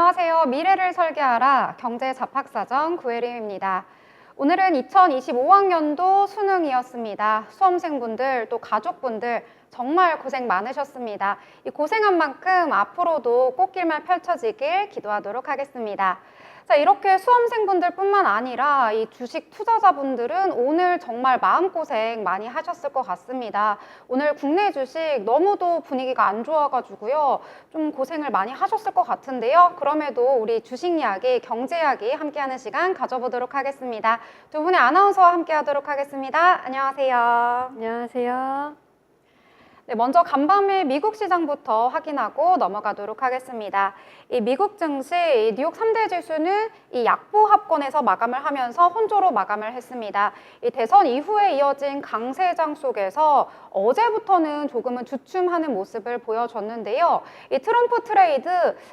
안녕하세요. 미래를 설계하라 경제 잡학사전 구혜림입니다. 오늘은 2025학년도 수능이었습니다. 수험생분들 또 가족분들 정말 고생 많으셨습니다. 이 고생한 만큼 앞으로도 꽃길만 펼쳐지길 기도하도록 하겠습니다. 자, 이렇게 수험생분들 뿐만 아니라 이 주식 투자자분들은 오늘 정말 마음고생 많이 하셨을 것 같습니다. 오늘 국내 주식 너무도 분위기가 안 좋아가지고요. 좀 고생을 많이 하셨을 것 같은데요. 그럼에도 우리 주식 이야기, 경제 이야기 함께하는 시간 가져보도록 하겠습니다. 두 분의 아나운서와 함께하도록 하겠습니다. 안녕하세요. 안녕하세요. 네, 먼저 간밤에 미국 시장부터 확인하고 넘어가도록 하겠습니다. 이 미국 증시 뉴욕 3대 지수는 이 약보합권에서 마감을 하면서 혼조로 마감을 했습니다. 이 대선 이후에 이어진 강세장 속에서 어제부터는 조금은 주춤하는 모습을 보여줬는데요. 이 트럼프 트레이드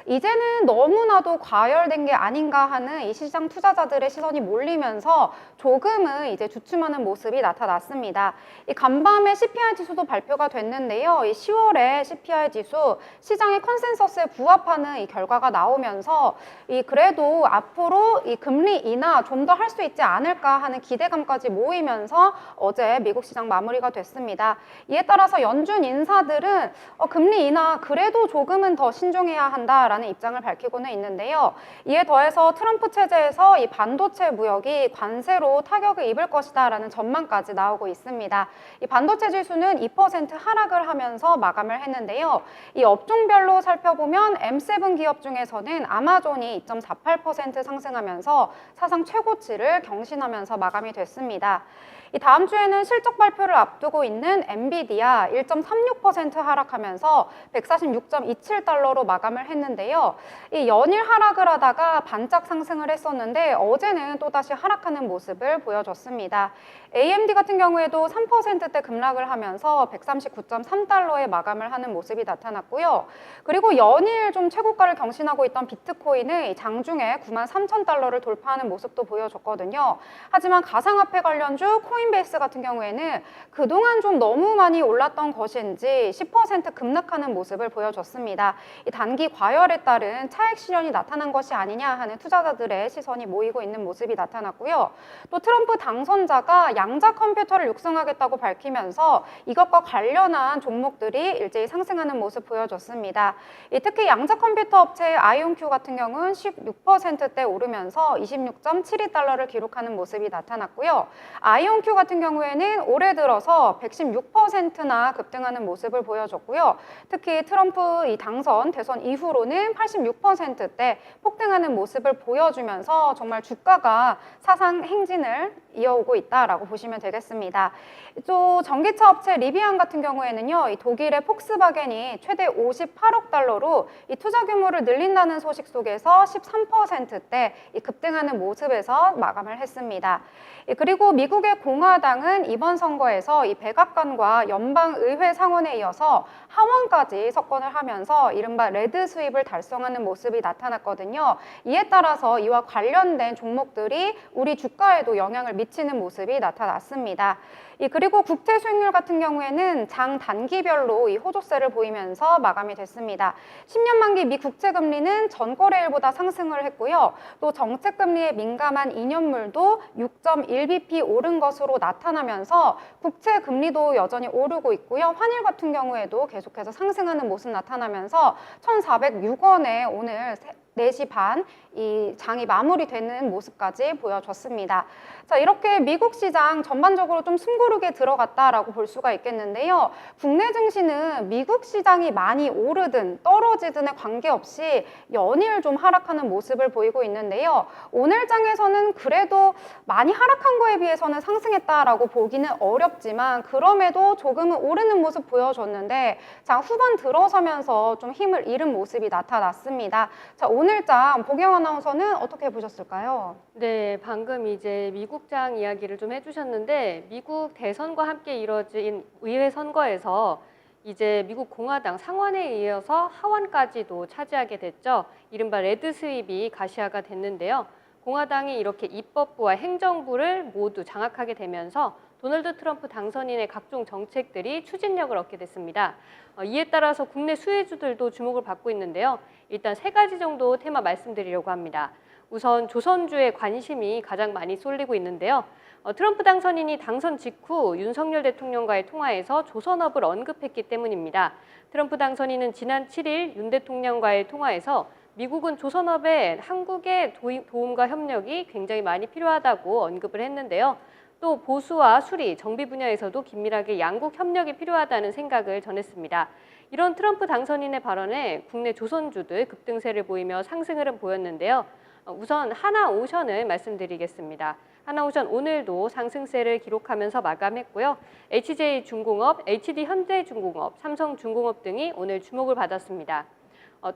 이제는 너무나도 과열된 게 아닌가 하는 이 시장 투자자들의 시선이 몰리면서 조금은 이제 주춤하는 모습이 나타났습니다. 이 간밤에 CPI 지수도 발표가 됐는데요. 이 10월에 CPI 지수 시장의 컨센서스에 부합하는 이 결과가 나오면서 그래도 앞으로 이 금리 인하 좀 더 할 수 있지 않을까 하는 기대감까지 모이면서 어제 미국 시장 마무리가 됐습니다. 이에 따라서 연준 인사들은 금리 인하 그래도 조금은 더 신중해야 한다라는 입장을 밝히고는 있는데요. 이에 더해서 트럼프 체제에서 이 반도체 무역이 관세로 타격을 입을 것이다라는 전망까지 나오고 있습니다. 이 반도체 지수는 2% 하락을 하면서 마감을 했는데요. 이 업종별로 살펴보면 M7 기업 중에서는 아마존이 2.48% 상승하면서 사상 최고치를 경신하면서 마감이 됐습니다. 이 다음 주에는 실적 발표를 앞두고 있는 엔비디아 1.36% 하락하면서 146.27달러로 마감을 했는데요. 이 연일 하락을 하다가 반짝 상승을 했었는데 어제는 또다시 하락하는 모습을 보여줬습니다. AMD 같은 경우에도 3%대 급락을 하면서 139.3달러에 마감을 하는 모습이 나타났고요. 그리고 연일 좀 최고가를 경신하고 있던 비트코인은 장중에 93,000달러를 돌파하는 모습도 보여줬거든요. 하지만 가상화폐 관련주 코인베이스 같은 경우에는 그동안 좀 너무 많이 올랐던 것인지 10% 급락하는 모습을 보여줬습니다. 이 단기 과열에 따른 차익 실현이 나타난 것이 아니냐 하는 투자자들의 시선이 모이고 있는 모습이 나타났고요. 또 트럼프 당선자가 양자 컴퓨터를 육성하겠다고 밝히면서 이것과 관련한 종목들이 일제히 상승하는 모습 보여줬습니다. 특히 양자 컴퓨터 업체 아이온큐 같은 경우는 16%대 오르면서 26.72달러를 기록하는 모습이 나타났고요. 아이온큐 같은 경우에는 올해 들어서 116%나 급등하는 모습을 보여줬고요. 특히 트럼프 이 당선, 대선 이후로는 86%대 폭등하는 모습을 보여주면서 정말 주가가 사상 행진을 이어오고 있다라고 보시면 되겠습니다. 또 전기차 업체 리비안 같은 경우에는요, 이 독일의 폭스바겐이 최대 58억 달러로 이 투자 규모를 늘린다는 소식 속에서 13%대 급등하는 모습에서 마감을 했습니다. 그리고 미국의 공화당은 이번 선거에서 이 백악관과 연방의회 상원에 이어서 하원까지 석권을 하면서 이른바 레드 스윕을 달성하는 모습이 나타났거든요. 이에 따라서 이와 관련된 종목들이 우리 주가에도 영향을 미치는 모습이 나타났습니다. 그리고 국채 수익률 같은 경우에는 장 단기별로 이 호조세를 보이면서 마감이 됐습니다. 10년 만기 미 국채 금리는 전 거래일보다 상승을 했고요. 또 정책 금리에 민감한 2년물도 6.1bp 오른 것으로 나타나면서 국채 금리도 여전히 오르고 있고요. 환율 같은 경우에도 계속해서 상승하는 모습 나타나면서 1,406원에 오늘 4시 반 이 장이 마무리되는 모습까지 보여줬습니다. 자, 이렇게 미국 시장 전반적으로 좀 숨고르게 들어갔다라고 볼 수가 있겠는데요. 국내 증시는 미국 시장이 많이 오르든 떨어지든에 관계없이 연일 좀 하락하는 모습을 보이고 있는데요. 오늘 장에서는 그래도 많이 하락한 거에 비해서는 상승했다라고 보기는 어렵지만 그럼에도 조금은 오르는 모습 보여줬는데 장 후반 들어서면서 좀 힘을 잃은 모습이 나타났습니다. 자, 오늘 장 보경 아나운서는 어떻게 보셨을까요? 네, 방금 이제 미국장 이야기를 좀 해주셨는데 미국 대선과 함께 이뤄진 의회 선거에서 이제 미국 공화당 상원에 이어서 하원까지도 차지하게 됐죠. 이른바 레드 스윕이 가시화가 됐는데요. 공화당이 이렇게 입법부와 행정부를 모두 장악하게 되면서 도널드 트럼프 당선인의 각종 정책들이 추진력을 얻게 됐습니다. 이에 따라서 국내 수혜주들도 주목을 받고 있는데요. 일단 세 가지 정도 테마 말씀드리려고 합니다. 우선 조선주에 관심이 가장 많이 쏠리고 있는데요. 트럼프 당선인이 당선 직후 윤석열 대통령과의 통화에서 조선업을 언급했기 때문입니다. 트럼프 당선인은 지난 7일 윤 대통령과의 통화에서 미국은 조선업에 한국의 도움과 협력이 굉장히 많이 필요하다고 언급을 했는데요. 또 보수와 수리, 정비 분야에서도 긴밀하게 양국 협력이 필요하다는 생각을 전했습니다. 이런 트럼프 당선인의 발언에 국내 조선주들 급등세를 보이며 상승 흐름 보였는데요. 우선 하나오션을 말씀드리겠습니다. 하나오션 오늘도 상승세를 기록하면서 마감했고요. HJ중공업, HD현대중공업, 삼성중공업 등이 오늘 주목을 받았습니다.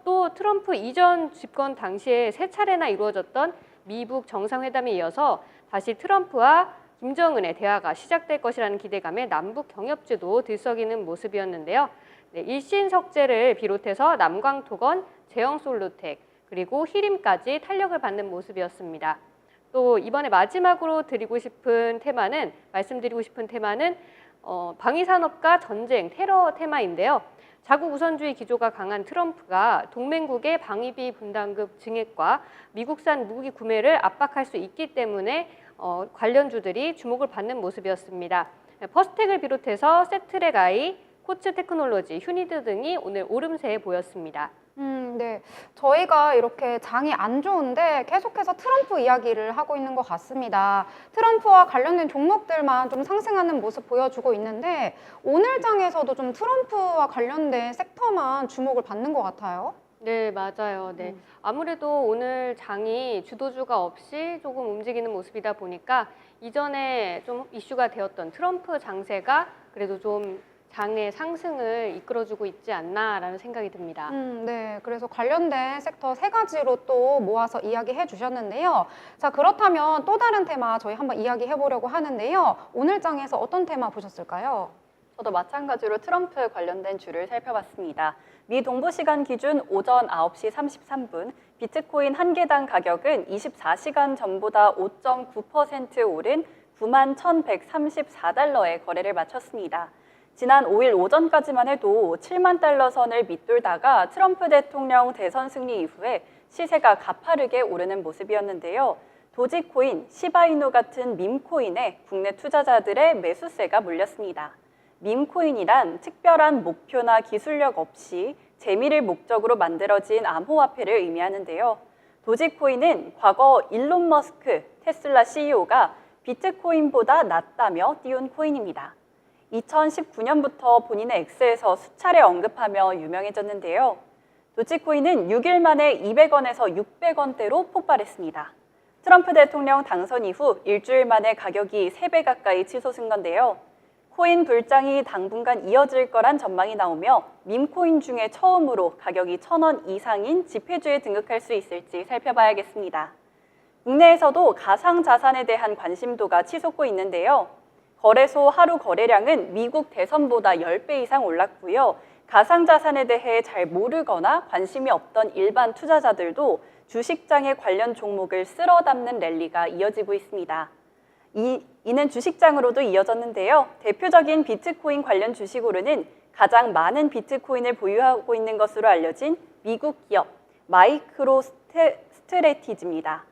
또 트럼프 이전 집권 당시에 세 차례나 이루어졌던 미북 정상회담에 이어서 다시 트럼프와 김정은의 대화가 시작될 것이라는 기대감에 남북 경협주도 들썩이는 모습이었는데요. 네, 일신석재를 비롯해서 남광토건, 제형솔루텍, 그리고 히림까지 탄력을 받는 모습이었습니다. 또 이번에 마지막으로 말씀드리고 싶은 테마는 방위산업과 전쟁, 테러 테마인데요. 자국 우선주의 기조가 강한 트럼프가 동맹국의 방위비 분담금 증액과 미국산 무기 구매를 압박할 수 있기 때문에 관련주들이 주목을 받는 모습이었습니다. 퍼스텍을 비롯해서 세트랙I, 코츠 테크놀로지, 휴니드 등이 오늘 오름세에 보였습니다. 네. 저희가 이렇게 장이 안 좋은데 계속해서 트럼프 이야기를 하고 있는 것 같습니다. 트럼프와 관련된 종목들만 좀 상승하는 모습 보여주고 있는데 오늘 장에서도 좀 트럼프와 관련된 섹터만 주목을 받는 것 같아요. 네, 맞아요. 네. 아무래도 오늘 장이 주도주가 없이 조금 움직이는 모습이다 보니까 이전에 좀 이슈가 되었던 트럼프 장세가 그래도 좀 장의 상승을 이끌어주고 있지 않나라는 생각이 듭니다. 네. 그래서 관련된 섹터 세 가지로 또 모아서 이야기해 주셨는데요. 자, 그렇다면 또 다른 테마 저희 한번 이야기해 보려고 하는데요. 오늘 장에서 어떤 테마 보셨을까요? 저도 마찬가지로 트럼프 관련된 주를 살펴봤습니다. 미 동부시간 기준 오전 9시 33분 비트코인 한 개당 가격은 24시간 전보다 5.9% 오른 91,134달러에 거래를 마쳤습니다. 지난 5일 오전까지만 해도 7만 달러 선을 밑돌다가 트럼프 대통령 대선 승리 이후에 시세가 가파르게 오르는 모습이었는데요. 도지코인, 시바이누 같은 밈코인에 국내 투자자들의 매수세가 몰렸습니다. 밈코인이란 특별한 목표나 기술력 없이 재미를 목적으로 만들어진 암호화폐를 의미하는데요. 도지코인은 과거 일론 머스크, 테슬라 CEO가 비트코인보다 낫다며 띄운 코인입니다. 2019년부터 본인의 X에서 수차례 언급하며 유명해졌는데요. 도지코인은 6일 만에 200원에서 600원대로 폭발했습니다. 트럼프 대통령 당선 이후 일주일 만에 가격이 3배 가까이 치솟은 건데요. 코인 불장이 당분간 이어질 거란 전망이 나오며 밈코인 중에 처음으로 가격이 1,000원 이상인 지폐주에 등극할 수 있을지 살펴봐야겠습니다. 국내에서도 가상자산에 대한 관심도가 치솟고 있는데요. 거래소 하루 거래량은 미국 대선보다 10배 이상 올랐고요. 가상자산에 대해 잘 모르거나 관심이 없던 일반 투자자들도 주식장의 관련 종목을 쓸어 담는 랠리가 이어지고 있습니다. 이는 주식장으로도 이어졌는데요. 대표적인 비트코인 관련 주식으로는 가장 많은 비트코인을 보유하고 있는 것으로 알려진 미국 기업 마이크로 스트래티지입니다.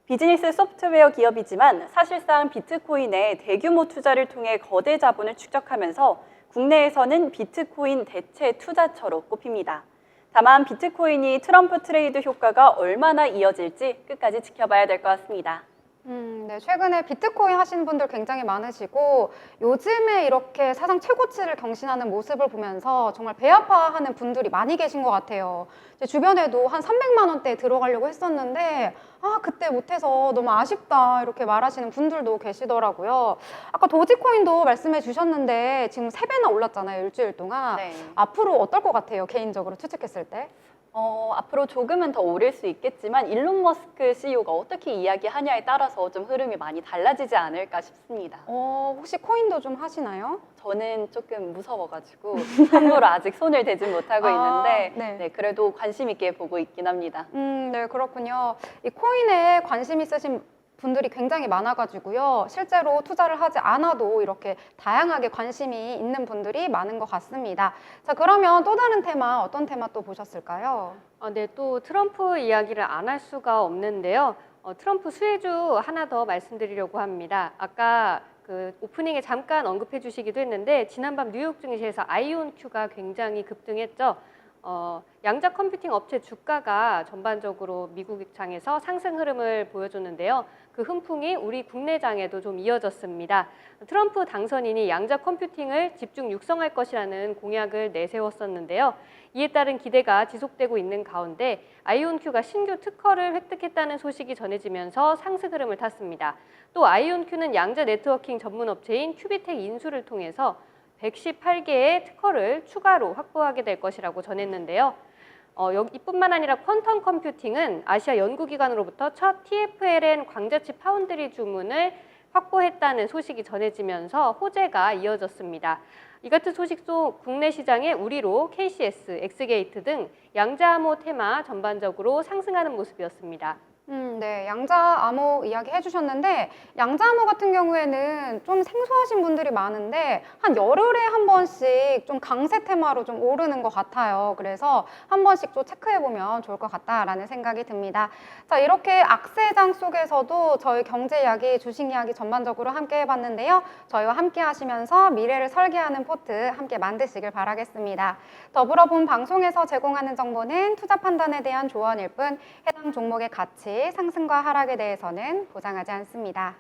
비즈니스 소프트웨어 기업이지만 사실상 비트코인에 대규모 투자를 통해 거대 자본을 축적하면서 국내에서는 비트코인 대체 투자처로 꼽힙니다. 다만 비트코인이 트럼프 트레이드 효과가 얼마나 이어질지 끝까지 지켜봐야 될 것 같습니다. 네, 최근에 비트코인 하시는 분들 굉장히 많으시고 요즘에 이렇게 사상 최고치를 경신하는 모습을 보면서 정말 배 아파하는 분들이 많이 계신 것 같아요. 제 주변에도 한 300만 원대 들어가려고 했었는데 그때 못해서 너무 아쉽다 이렇게 말하시는 분들도 계시더라고요. 아까 도지코인도 말씀해 주셨는데 지금 3배나 올랐잖아요, 일주일 동안. 네. 앞으로 어떨 것 같아요, 개인적으로 추측했을 때? 앞으로 조금은 더 오를 수 있겠지만 일론 머스크 CEO가 어떻게 이야기하냐에 따라서 좀 흐름이 많이 달라지지 않을까 싶습니다. 혹시 코인도 좀 하시나요? 저는 조금 무서워가지고 함부로 아직 손을 대진 못하고 있는데 네. 그래도 관심 있게 보고 있긴 합니다. 네, 그렇군요. 이 코인에 관심 있으신 분들이 굉장히 많아가지고요. 실제로 투자를 하지 않아도 이렇게 다양하게 관심이 있는 분들이 많은 것 같습니다. 자, 그러면 또 다른 테마, 어떤 테마 또 보셨을까요? 네, 또 트럼프 이야기를 안 할 수가 없는데요. 트럼프 수혜주 하나 더 말씀드리려고 합니다. 아까 그 오프닝에 잠깐 언급해 주시기도 했는데 지난밤 뉴욕 증시에서 아이온큐가 굉장히 급등했죠. 양자 컴퓨팅 업체 주가가 전반적으로 미국 장에서 상승 흐름을 보여줬는데요. 그 훈풍이 우리 국내 장에도 좀 이어졌습니다. 트럼프 당선인이 양자 컴퓨팅을 집중 육성할 것이라는 공약을 내세웠었는데요. 이에 따른 기대가 지속되고 있는 가운데 아이온큐가 신규 특허를 획득했다는 소식이 전해지면서 상승 흐름을 탔습니다. 또 아이온큐는 양자 네트워킹 전문 업체인 큐비텍 인수를 통해서 118개의 특허를 추가로 확보하게 될 것이라고 전했는데요. 이뿐만 아니라 퀀텀 컴퓨팅은 아시아 연구기관으로부터 첫 TFLN 광자칩 파운드리 주문을 확보했다는 소식이 전해지면서 호재가 이어졌습니다. 이 같은 소식도 국내 시장에 우리로 KCS, 엑스게이트 등 양자암호 테마 전반적으로 상승하는 모습이었습니다. 네, 양자암호 이야기 해주셨는데 양자암호 같은 경우에는 좀 생소하신 분들이 많은데 한 열흘에 한 번씩 좀 강세 테마로 좀 오르는 것 같아요. 그래서 한 번씩 좀 체크해보면 좋을 것 같다라는 생각이 듭니다. 자, 이렇게 악세장 속에서도 저희 경제 이야기, 주식 이야기 전반적으로 함께 해봤는데요. 저희와 함께 하시면서 미래를 설계하는 포트 함께 만드시길 바라겠습니다. 더불어 본 방송에서 제공하는 정보는 투자 판단에 대한 조언일 뿐 해당 종목의 가치, 상승과 하락에 대해서는 보장하지 않습니다.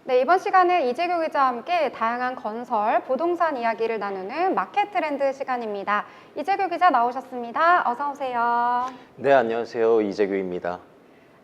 네, 이번 시간은 이재규 기자와 함께 다양한 건설, 부동산 이야기를 나누는 마켓 트렌드 시간입니다. 이재규 기자 나오셨습니다. 어서 오세요. 네, 안녕하세요. 이재규입니다.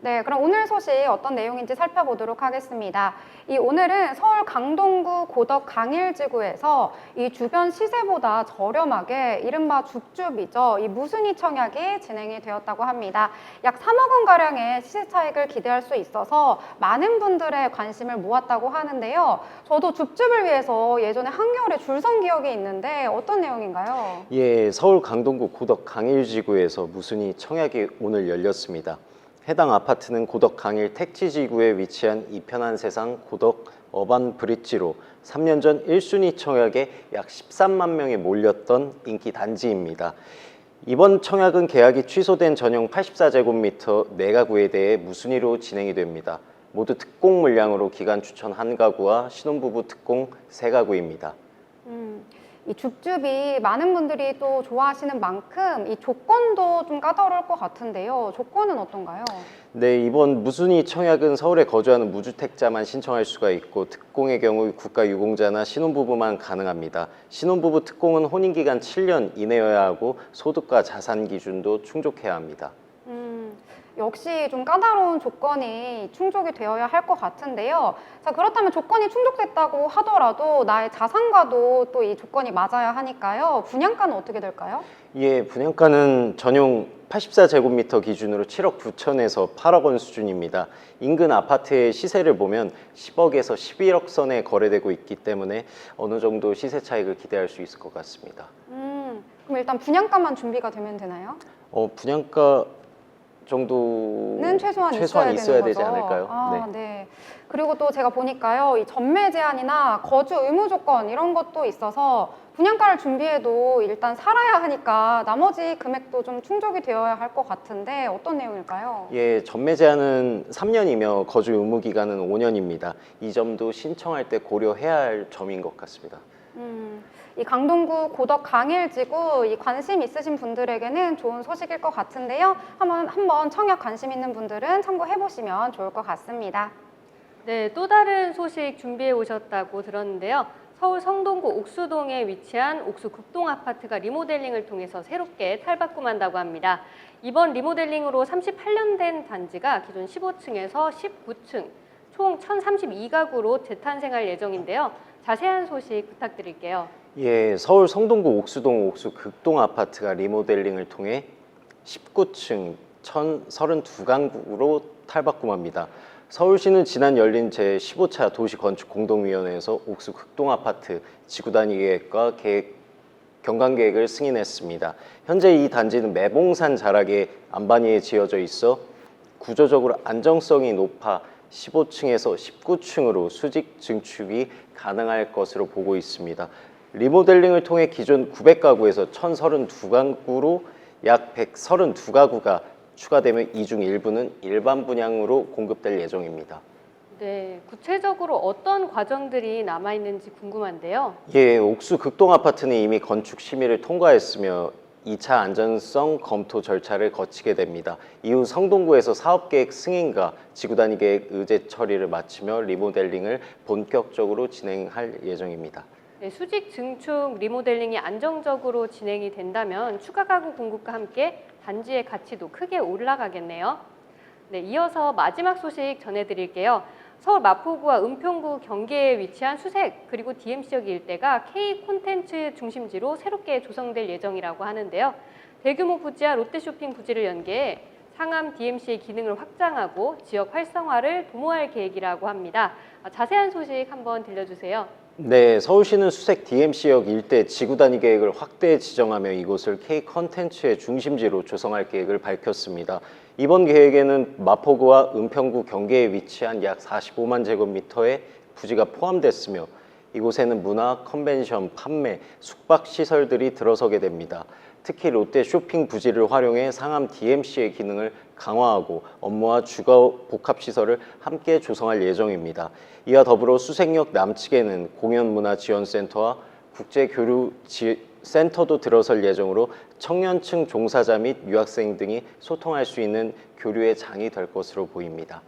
네, 그럼 오늘 소식 어떤 내용인지 살펴보도록 하겠습니다. 오늘은 서울 강동구 고덕 강일지구에서 이 주변 시세보다 저렴하게 이른바 줍줍이죠. 이 무순위 청약이 진행이 되었다고 합니다. 약 3억 원 가량의 시세 차익을 기대할 수 있어서 많은 분들의 관심을 모았다고 하는데요. 저도 줍줍을 위해서 예전에 한겨울에 줄 선 기억이 있는데 어떤 내용인가요? 예, 서울 강동구 고덕 강일지구에서 무순위 청약이 오늘 열렸습니다. 해당 아파트는 고덕 강일 택지지구에 위치한 이편한 세상 고덕 어반 브릿지로 3년 전 1순위 청약에 약 13만 명이 몰렸던 인기 단지입니다. 이번 청약은 계약이 취소된 전용 84제곱미터 4가구에 대해 무순위로 진행이 됩니다. 모두 특공 물량으로 기간 추천 1가구와 신혼부부 특공 3가구입니다. 이 줍줍이 많은 분들이 또 좋아하시는 만큼 이 조건도 좀 까다로울 것 같은데요. 조건은 어떤가요? 네, 이번 무순위 청약은 서울에 거주하는 무주택자만 신청할 수가 있고 특공의 경우 국가유공자나 신혼부부만 가능합니다. 신혼부부 특공은 혼인기간 7년 이내여야 하고 소득과 자산 기준도 충족해야 합니다. 역시 좀 까다로운 조건이 충족이 되어야 할 것 같은데요. 자, 그렇다면 조건이 충족됐다고 하더라도 나의 자산과도 또 이 조건이 맞아야 하니까요. 분양가는 어떻게 될까요? 예, 분양가는 전용 84제곱미터 기준으로 7억 9천에서 8억 원 수준입니다. 인근 아파트의 시세를 보면 10억에서 11억 선에 거래되고 있기 때문에 어느 정도 시세 차익을 기대할 수 있을 것 같습니다. 그럼 일단 분양가만 준비가 되면 되나요? 분양가 정도는 최소한 있어야 되지 거죠. 않을까요? 네. 그리고 또 제가 보니까요, 이 전매 제한이나 거주 의무 조건 이런 것도 있어서 분양가를 준비해도 일단 살아야 하니까 나머지 금액도 좀 충족이 되어야 할 것 같은데 어떤 내용일까요? 예, 전매 제한은 3년이며 거주 의무 기간은 5년입니다. 이 점도 신청할 때 고려해야 할 점인 것 같습니다. 이 강동구 고덕 강일지구 이 관심 있으신 분들에게는 좋은 소식일 것 같은데요. 한번 청약 관심 있는 분들은 참고해 보시면 좋을 것 같습니다. 네, 또 다른 소식 준비해 오셨다고 들었는데요. 서울 성동구 옥수동에 위치한 옥수 극동 아파트가 리모델링을 통해서 새롭게 탈바꿈한다고 합니다. 이번 리모델링으로 38년 된 단지가 기존 15층에서 19층, 총 1032가구로 재탄생할 예정인데요. 자세한 소식 부탁드릴게요. 예, 서울 성동구 옥수동 옥수 극동 아파트가 리모델링을 통해 19층 1032가구로 탈바꿈합니다. 서울시는 지난 열린 제15차 도시건축공동위원회에서 옥수 극동 아파트 지구단위 계획과 경관계획을 승인했습니다. 현재 이 단지는 매봉산 자락의 안반이에 지어져 있어 구조적으로 안정성이 높아 15층에서 19층으로 수직 증축이 가능할 것으로 보고 있습니다. 리모델링을 통해 기존 900가구에서 1032가구로 약 132가구가 추가되며 이 중 일부는 일반 분양으로 공급될 예정입니다. 네, 구체적으로 어떤 과정들이 남아있는지 궁금한데요. 예, 옥수 극동 아파트는 이미 건축 심의를 통과했으며 2차 안전성 검토 절차를 거치게 됩니다. 이후 성동구에서 사업계획 승인과 지구단위 계획 의제 처리를 마치며 리모델링을 본격적으로 진행할 예정입니다. 네, 수직 증축 리모델링이 안정적으로 진행이 된다면 추가 가구 공급과 함께 단지의 가치도 크게 올라가겠네요. 네, 이어서 마지막 소식 전해드릴게요. 서울 마포구와 은평구 경계에 위치한 수색 그리고 DMC역 일대가 K 콘텐츠 중심지로 새롭게 조성될 예정이라고 하는데요. 대규모 부지와 롯데쇼핑 부지를 연계해 상암 DMC의 기능을 확장하고 지역 활성화를 도모할 계획이라고 합니다. 자세한 소식 한번 들려주세요. 네, 서울시는 수색 DMC역 일대 지구단위 계획을 확대 지정하며 이곳을 K 컨텐츠의 중심지로 조성할 계획을 밝혔습니다. 이번 계획에는 마포구와 은평구 경계에 위치한 약 45만 제곱미터의 부지가 포함됐으며 이곳에는 문화, 컨벤션, 판매, 숙박 시설들이 들어서게 됩니다. 특히 롯데 쇼핑 부지를 활용해 상암 DMC의 기능을 강화하고 업무와 주거 복합시설을 함께 조성할 예정입니다. 이와 더불어 수색역 남측에는 공연문화지원센터와 국제교류센터도 들어설 예정으로 청년층 종사자 및 유학생 등이 소통할 수 있는 교류의 장이 될 것으로 보입니다.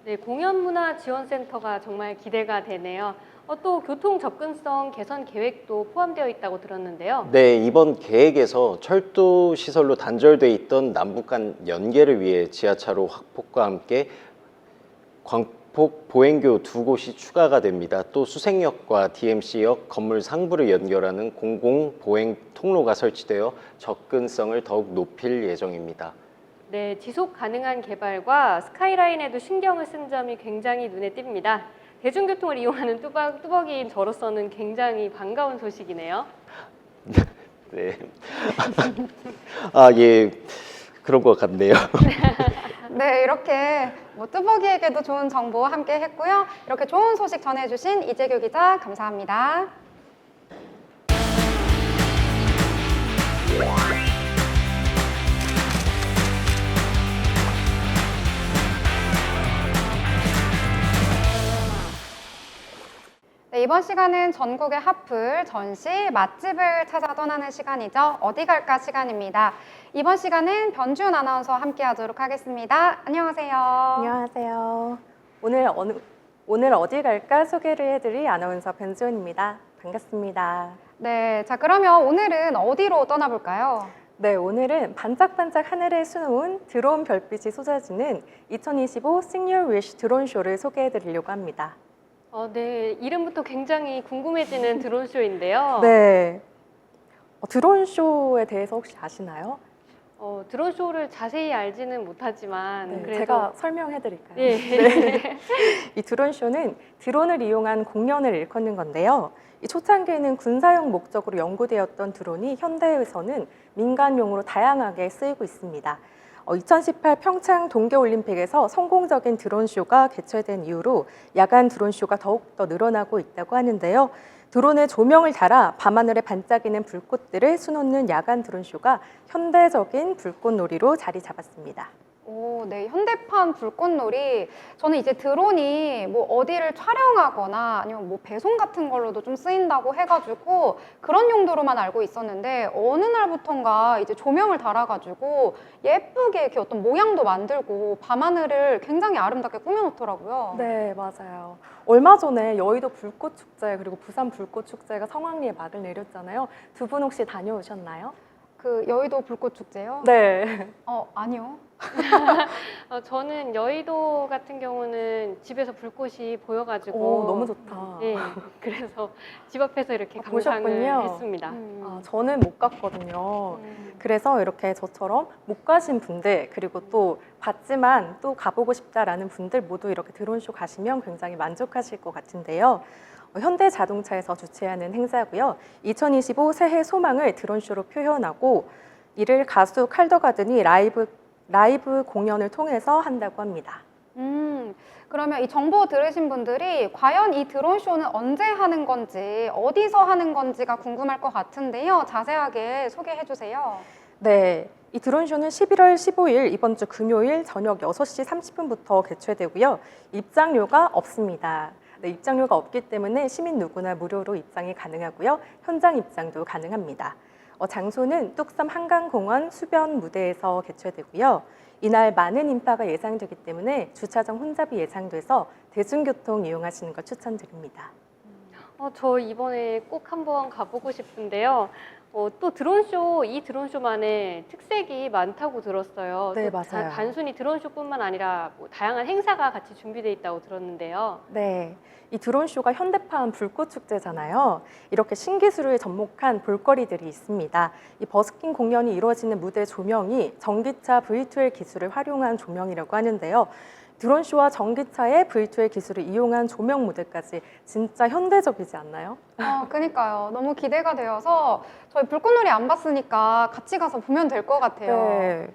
네, 공연문화지원센터가 정말 기대가 되네요. 또 교통 접근성 개선 계획도 포함되어 있다고 들었는데요. 네, 이번 계획에서 철도 시설로 단절돼 있던 남북 간 연계를 위해 지하차로 확폭과 함께 광폭 보행교 두 곳이 추가가 됩니다. 또 수색역과 DMC역 건물 상부를 연결하는 공공 보행 통로가 설치되어 접근성을 더욱 높일 예정입니다. 네, 지속 가능한 개발과 스카이라인에도 신경을 쓴 점이 굉장히 눈에 띕니다. 대중교통을 이용하는 뚜벅이인 저로서는 굉장히 반가운 소식이네요. 네. 예. 그런 것 같네요. 네, 이렇게 뚜벅이에게도 좋은 정보 함께 했고요. 이렇게 좋은 소식 전해주신 이재규 기자 감사합니다. 네, 이번 시간은 전국의 핫플, 전시, 맛집을 찾아 떠나는 시간이죠. 어디 갈까 시간입니다. 이번 시간은 변지훈 아나운서와 함께 하도록 하겠습니다. 안녕하세요. 안녕하세요. 오늘 어디 갈까 소개를 해드릴 아나운서 변지훈입니다. 반갑습니다. 네, 자 그러면 오늘은 어디로 떠나볼까요? 네, 오늘은 반짝반짝 하늘에 수놓은 드론 별빛이 쏟아지는 2025 Sing Your Wish 드론쇼를 소개해드리려고 합니다. 네, 이름부터 굉장히 궁금해지는 드론쇼인데요. 네, 드론쇼에 대해서 혹시 아시나요? 드론쇼를 자세히 알지는 못하지만 네, 그래도 제가 설명해드릴까요? 예. 네. 이 드론쇼는 드론을 이용한 공연을 일컫는 건데요. 이 초창기에는 군사용 목적으로 연구되었던 드론이 현대에서는 민간용으로 다양하게 쓰이고 있습니다. 2018 평창 동계올림픽에서 성공적인 드론쇼가 개최된 이후로 야간 드론쇼가 더욱더 늘어나고 있다고 하는데요. 드론에 조명을 달아 밤하늘에 반짝이는 불꽃들을 수놓는 야간 드론쇼가 현대적인 불꽃놀이로 자리 잡았습니다. 오, 네, 현대판 불꽃놀이. 저는 이제 드론이 어디를 촬영하거나 아니면 배송 같은 걸로도 좀 쓰인다고 해가지고 그런 용도로만 알고 있었는데 어느 날부턴가 이제 조명을 달아가지고 예쁘게 이렇게 어떤 모양도 만들고 밤하늘을 굉장히 아름답게 꾸며놓더라고요. 네, 맞아요. 얼마 전에 여의도 불꽃축제 그리고 부산 불꽃축제가 성황리에 막을 내렸잖아요. 두 분 혹시 다녀오셨나요? 그 여의도 불꽃축제요? 네. 아니요. 저는 여의도 같은 경우는 집에서 불꽃이 보여가지고 오, 너무 좋다. 네, 그래서 집 앞에서 이렇게 감상을 보셨군요. 했습니다. 아, 저는 못 갔거든요. 그래서 이렇게 저처럼 못 가신 분들, 그리고 또 봤지만 또 가보고 싶다라는 분들 모두 이렇게 드론쇼 가시면 굉장히 만족하실 것 같은데요. 현대자동차에서 주최하는 행사고요. 2025 새해 소망을 드론쇼로 표현하고 이를 가수 칼더가든이 라이브 공연을 통해서 한다고 합니다. 그러면 이 정보 들으신 분들이 과연 이 드론쇼는 언제 하는 건지, 어디서 하는 건지가 궁금할 것 같은데요. 자세하게 소개해 주세요. 네, 이 드론쇼는 11월 15일 이번 주 금요일 저녁 6시 30분부터 개최되고요. 입장료가 없습니다. 네, 입장료가 없기 때문에 시민 누구나 무료로 입장이 가능하고요. 현장 입장도 가능합니다. 장소는 뚝섬 한강공원 수변 무대에서 개최되고요. 이날 많은 인파가 예상되기 때문에 주차장 혼잡이 예상돼서 대중교통 이용하시는 걸 추천드립니다. 저 이번에 꼭 한번 가보고 싶은데요. 또 이 드론쇼만의 특색이 많다고 들었어요. 네, 또 맞아요. 단순히 드론쇼뿐만 아니라 뭐 다양한 행사가 같이 준비되어 있다고 들었는데요. 네, 이 드론쇼가 현대판 불꽃 축제잖아요. 이렇게 신기술을 접목한 볼거리들이 있습니다. 이 버스킹 공연이 이루어지는 무대 조명이 전기차 V2L 기술을 활용한 조명이라고 하는데요. 드론쇼와 전기차의 V2L 기술을 이용한 조명 무대까지 진짜 현대적이지 않나요? 그니까요. 너무 기대가 되어서 저희 불꽃놀이 안 봤으니까 같이 가서 보면 될 것 같아요. 네.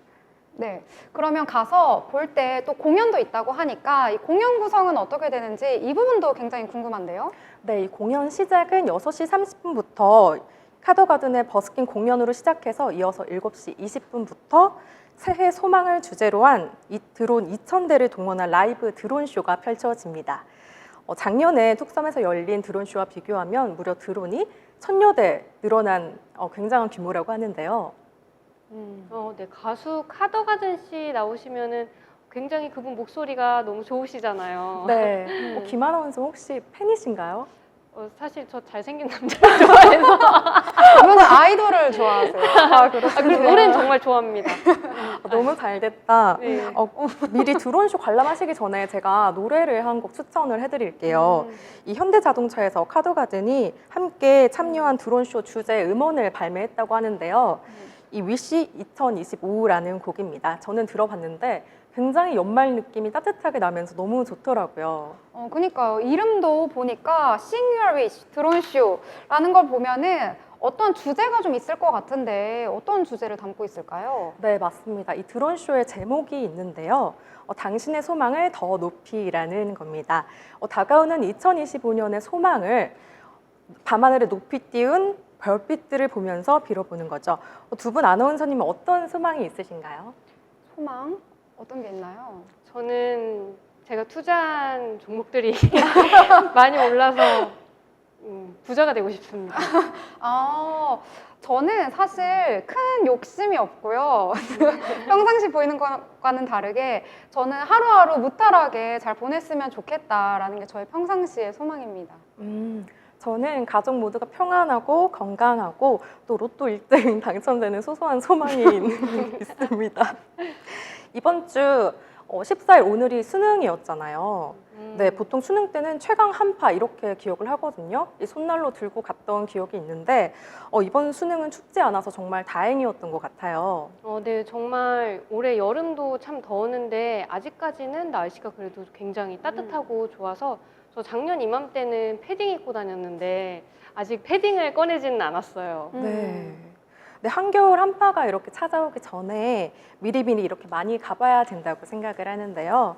네. 그러면 가서 볼 때 또 공연도 있다고 하니까 이 공연 구성은 어떻게 되는지 이 부분도 굉장히 궁금한데요. 네, 이 공연 시작은 6시 30분부터 카더가든의 버스킹 공연으로 시작해서 이어서 7시 20분부터 새해 소망을 주제로 한 이 드론 2,000대를 동원한 라이브 드론쇼가 펼쳐집니다. 작년에 뚝섬에서 열린 드론쇼와 비교하면 무려 드론이 1,000여 대 늘어난 굉장한 규모라고 하는데요. 네, 가수 카더가든 씨 나오시면은 굉장히 그분 목소리가 너무 좋으시잖아요. 네, 김 아나운서 혹시 팬이신가요? 사실 저 잘생긴 남자를 좋아해서 그분은 아이돌을 좋아하세요. 그리고 노래는 정말 좋아합니다. 너무 잘 됐다. 네. 미리 드론쇼 관람하시기 전에 제가 노래를 한 곡 추천을 해드릴게요. 이 현대자동차에서 카더가든이 함께 참여한 드론쇼 주제 음원을 발매했다고 하는데요. 이 위시 2025라는 곡입니다. 저는 들어봤는데 굉장히 연말 느낌이 따뜻하게 나면서 너무 좋더라고요. 그니까요. 이름도 보니까 Sing Your Wish 드론쇼라는 걸 보면은 어떤 주제가 좀 있을 것 같은데 어떤 주제를 담고 있을까요? 네, 맞습니다. 이 드론쇼의 제목이 있는데요. 당신의 소망을 더 높이라는 겁니다. 다가오는 2025년의 소망을 밤하늘에 높이 띄운 별빛들을 보면서 빌어보는 거죠. 두 분 아나운서님은 어떤 소망이 있으신가요? 소망? 어떤 게 있나요? 저는 제가 투자한 종목들이 많이 올라서 부자가 되고 싶습니다. 저는 사실 큰 욕심이 없고요. 평상시 보이는 것과는 다르게 저는 하루하루 무탈하게 잘 보냈으면 좋겠다라는 게 저의 평상시의 소망입니다. 저는 가족 모두가 평안하고 건강하고 또 로또 1등 당첨되는 소소한 소망이 있습니다. 이번 주 14일 오늘이 수능이었잖아요. 네, 보통 수능 때는 최강 한파 이렇게 기억을 하거든요. 이 손난로 들고 갔던 기억이 있는데 이번 수능은 춥지 않아서 정말 다행이었던 것 같아요. 네, 정말 올해 여름도 참 더웠는데 아직까지는 날씨가 그래도 굉장히 따뜻하고 좋아서 저 작년 이맘때는 패딩 입고 다녔는데 아직 패딩을 꺼내지는 않았어요. 네. 네, 한겨울 한파가 이렇게 찾아오기 전에 미리미리 이렇게 많이 가봐야 된다고 생각을 하는데요.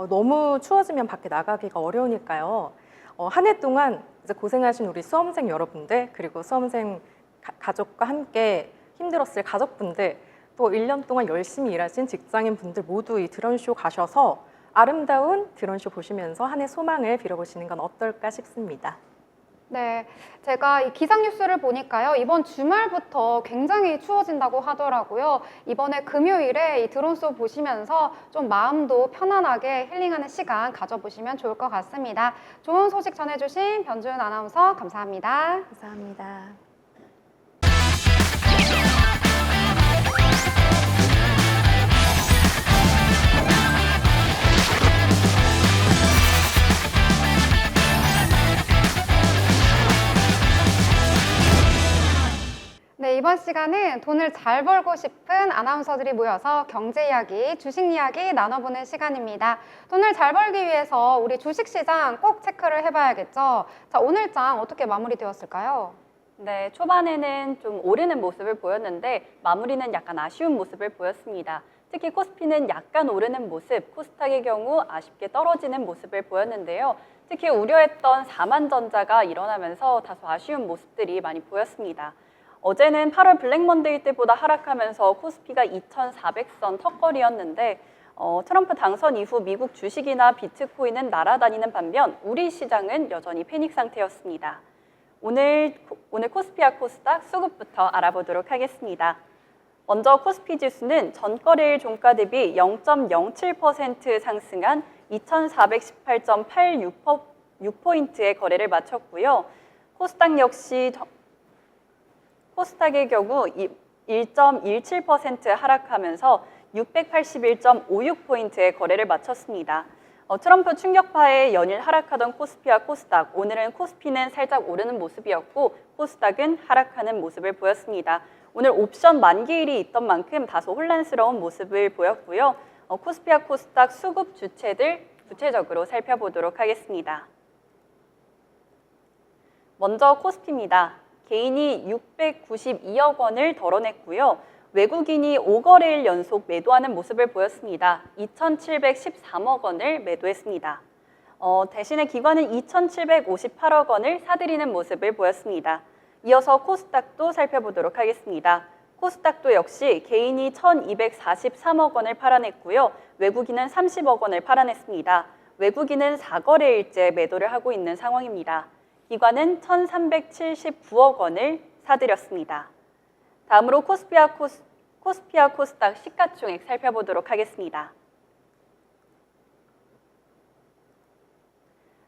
너무 추워지면 밖에 나가기가 어려우니까요. 한 해 동안 이제 고생하신 우리 수험생 여러분들 그리고 수험생 가족과 함께 힘들었을 가족분들 또 1년 동안 열심히 일하신 직장인분들 모두 이 드론쇼 가셔서 아름다운 드론쇼 보시면서 한 해 소망을 빌어보시는 건 어떨까 싶습니다. 네, 제가 이 기상 뉴스를 보니까요. 이번 주말부터 굉장히 추워진다고 하더라고요. 이번에 금요일에 이 드론쇼 보시면서 좀 마음도 편안하게 힐링하는 시간 가져보시면 좋을 것 같습니다. 좋은 소식 전해주신 변주은 아나운서 감사합니다. 감사합니다. 시간은 돈을 잘 벌고 싶은 아나운서들이 모여서 경제 이야기, 주식 이야기 나눠보는 시간입니다. 돈을 잘 벌기 위해서 우리 주식시장 꼭 체크를 해봐야겠죠. 자, 오늘 장 어떻게 마무리되었을까요? 네, 초반에는 좀 오르는 모습을 보였는데 마무리는 약간 아쉬운 모습을 보였습니다. 특히 코스피는 약간 오르는 모습, 코스닥의 경우 아쉽게 떨어지는 모습을 보였는데요. 특히 우려했던 4만전자가 일어나면서 다소 아쉬운 모습들이 많이 보였습니다. 어제는 8월 블랙먼데이 때보다 하락하면서 코스피가 2,400선 턱걸이였는데 트럼프 당선 이후 미국 주식이나 비트코인은 날아다니는 반면 우리 시장은 여전히 패닉 상태였습니다. 오늘 코스피와 코스닥 수급부터 알아보도록 하겠습니다. 먼저 코스피 지수는 전거래일 종가 대비 0.07% 상승한 2,418.86포인트의 거래를 마쳤고요. 코스닥 역시 코스닥의 경우 1.17% 하락하면서 681.56포인트의 거래를 마쳤습니다. 트럼프 충격파에 연일 하락하던 코스피와 코스닥, 오늘은 코스피는 살짝 오르는 모습이었고 코스닥은 하락하는 모습을 보였습니다. 오늘 옵션 만기일이 있던 만큼 다소 혼란스러운 모습을 보였고요. 코스피와 코스닥 수급 주체들 구체적으로 살펴보도록 하겠습니다. 먼저 코스피입니다. 개인이 692억 원을 덜어냈고요. 외국인이 5거래일 연속 매도하는 모습을 보였습니다. 2,713억 원을 매도했습니다. 대신에 기관은 2,758억 원을 사들이는 모습을 보였습니다. 이어서 코스닥도 살펴보도록 하겠습니다. 코스닥도 역시 개인이 1,243억 원을 팔아냈고요. 외국인은 30억 원을 팔아냈습니다. 외국인은 4거래일째 매도를 하고 있는 상황입니다. 기관은 1,379억 원을 사들였습니다. 다음으로 코스피와 코스닥 시가총액 살펴보도록 하겠습니다.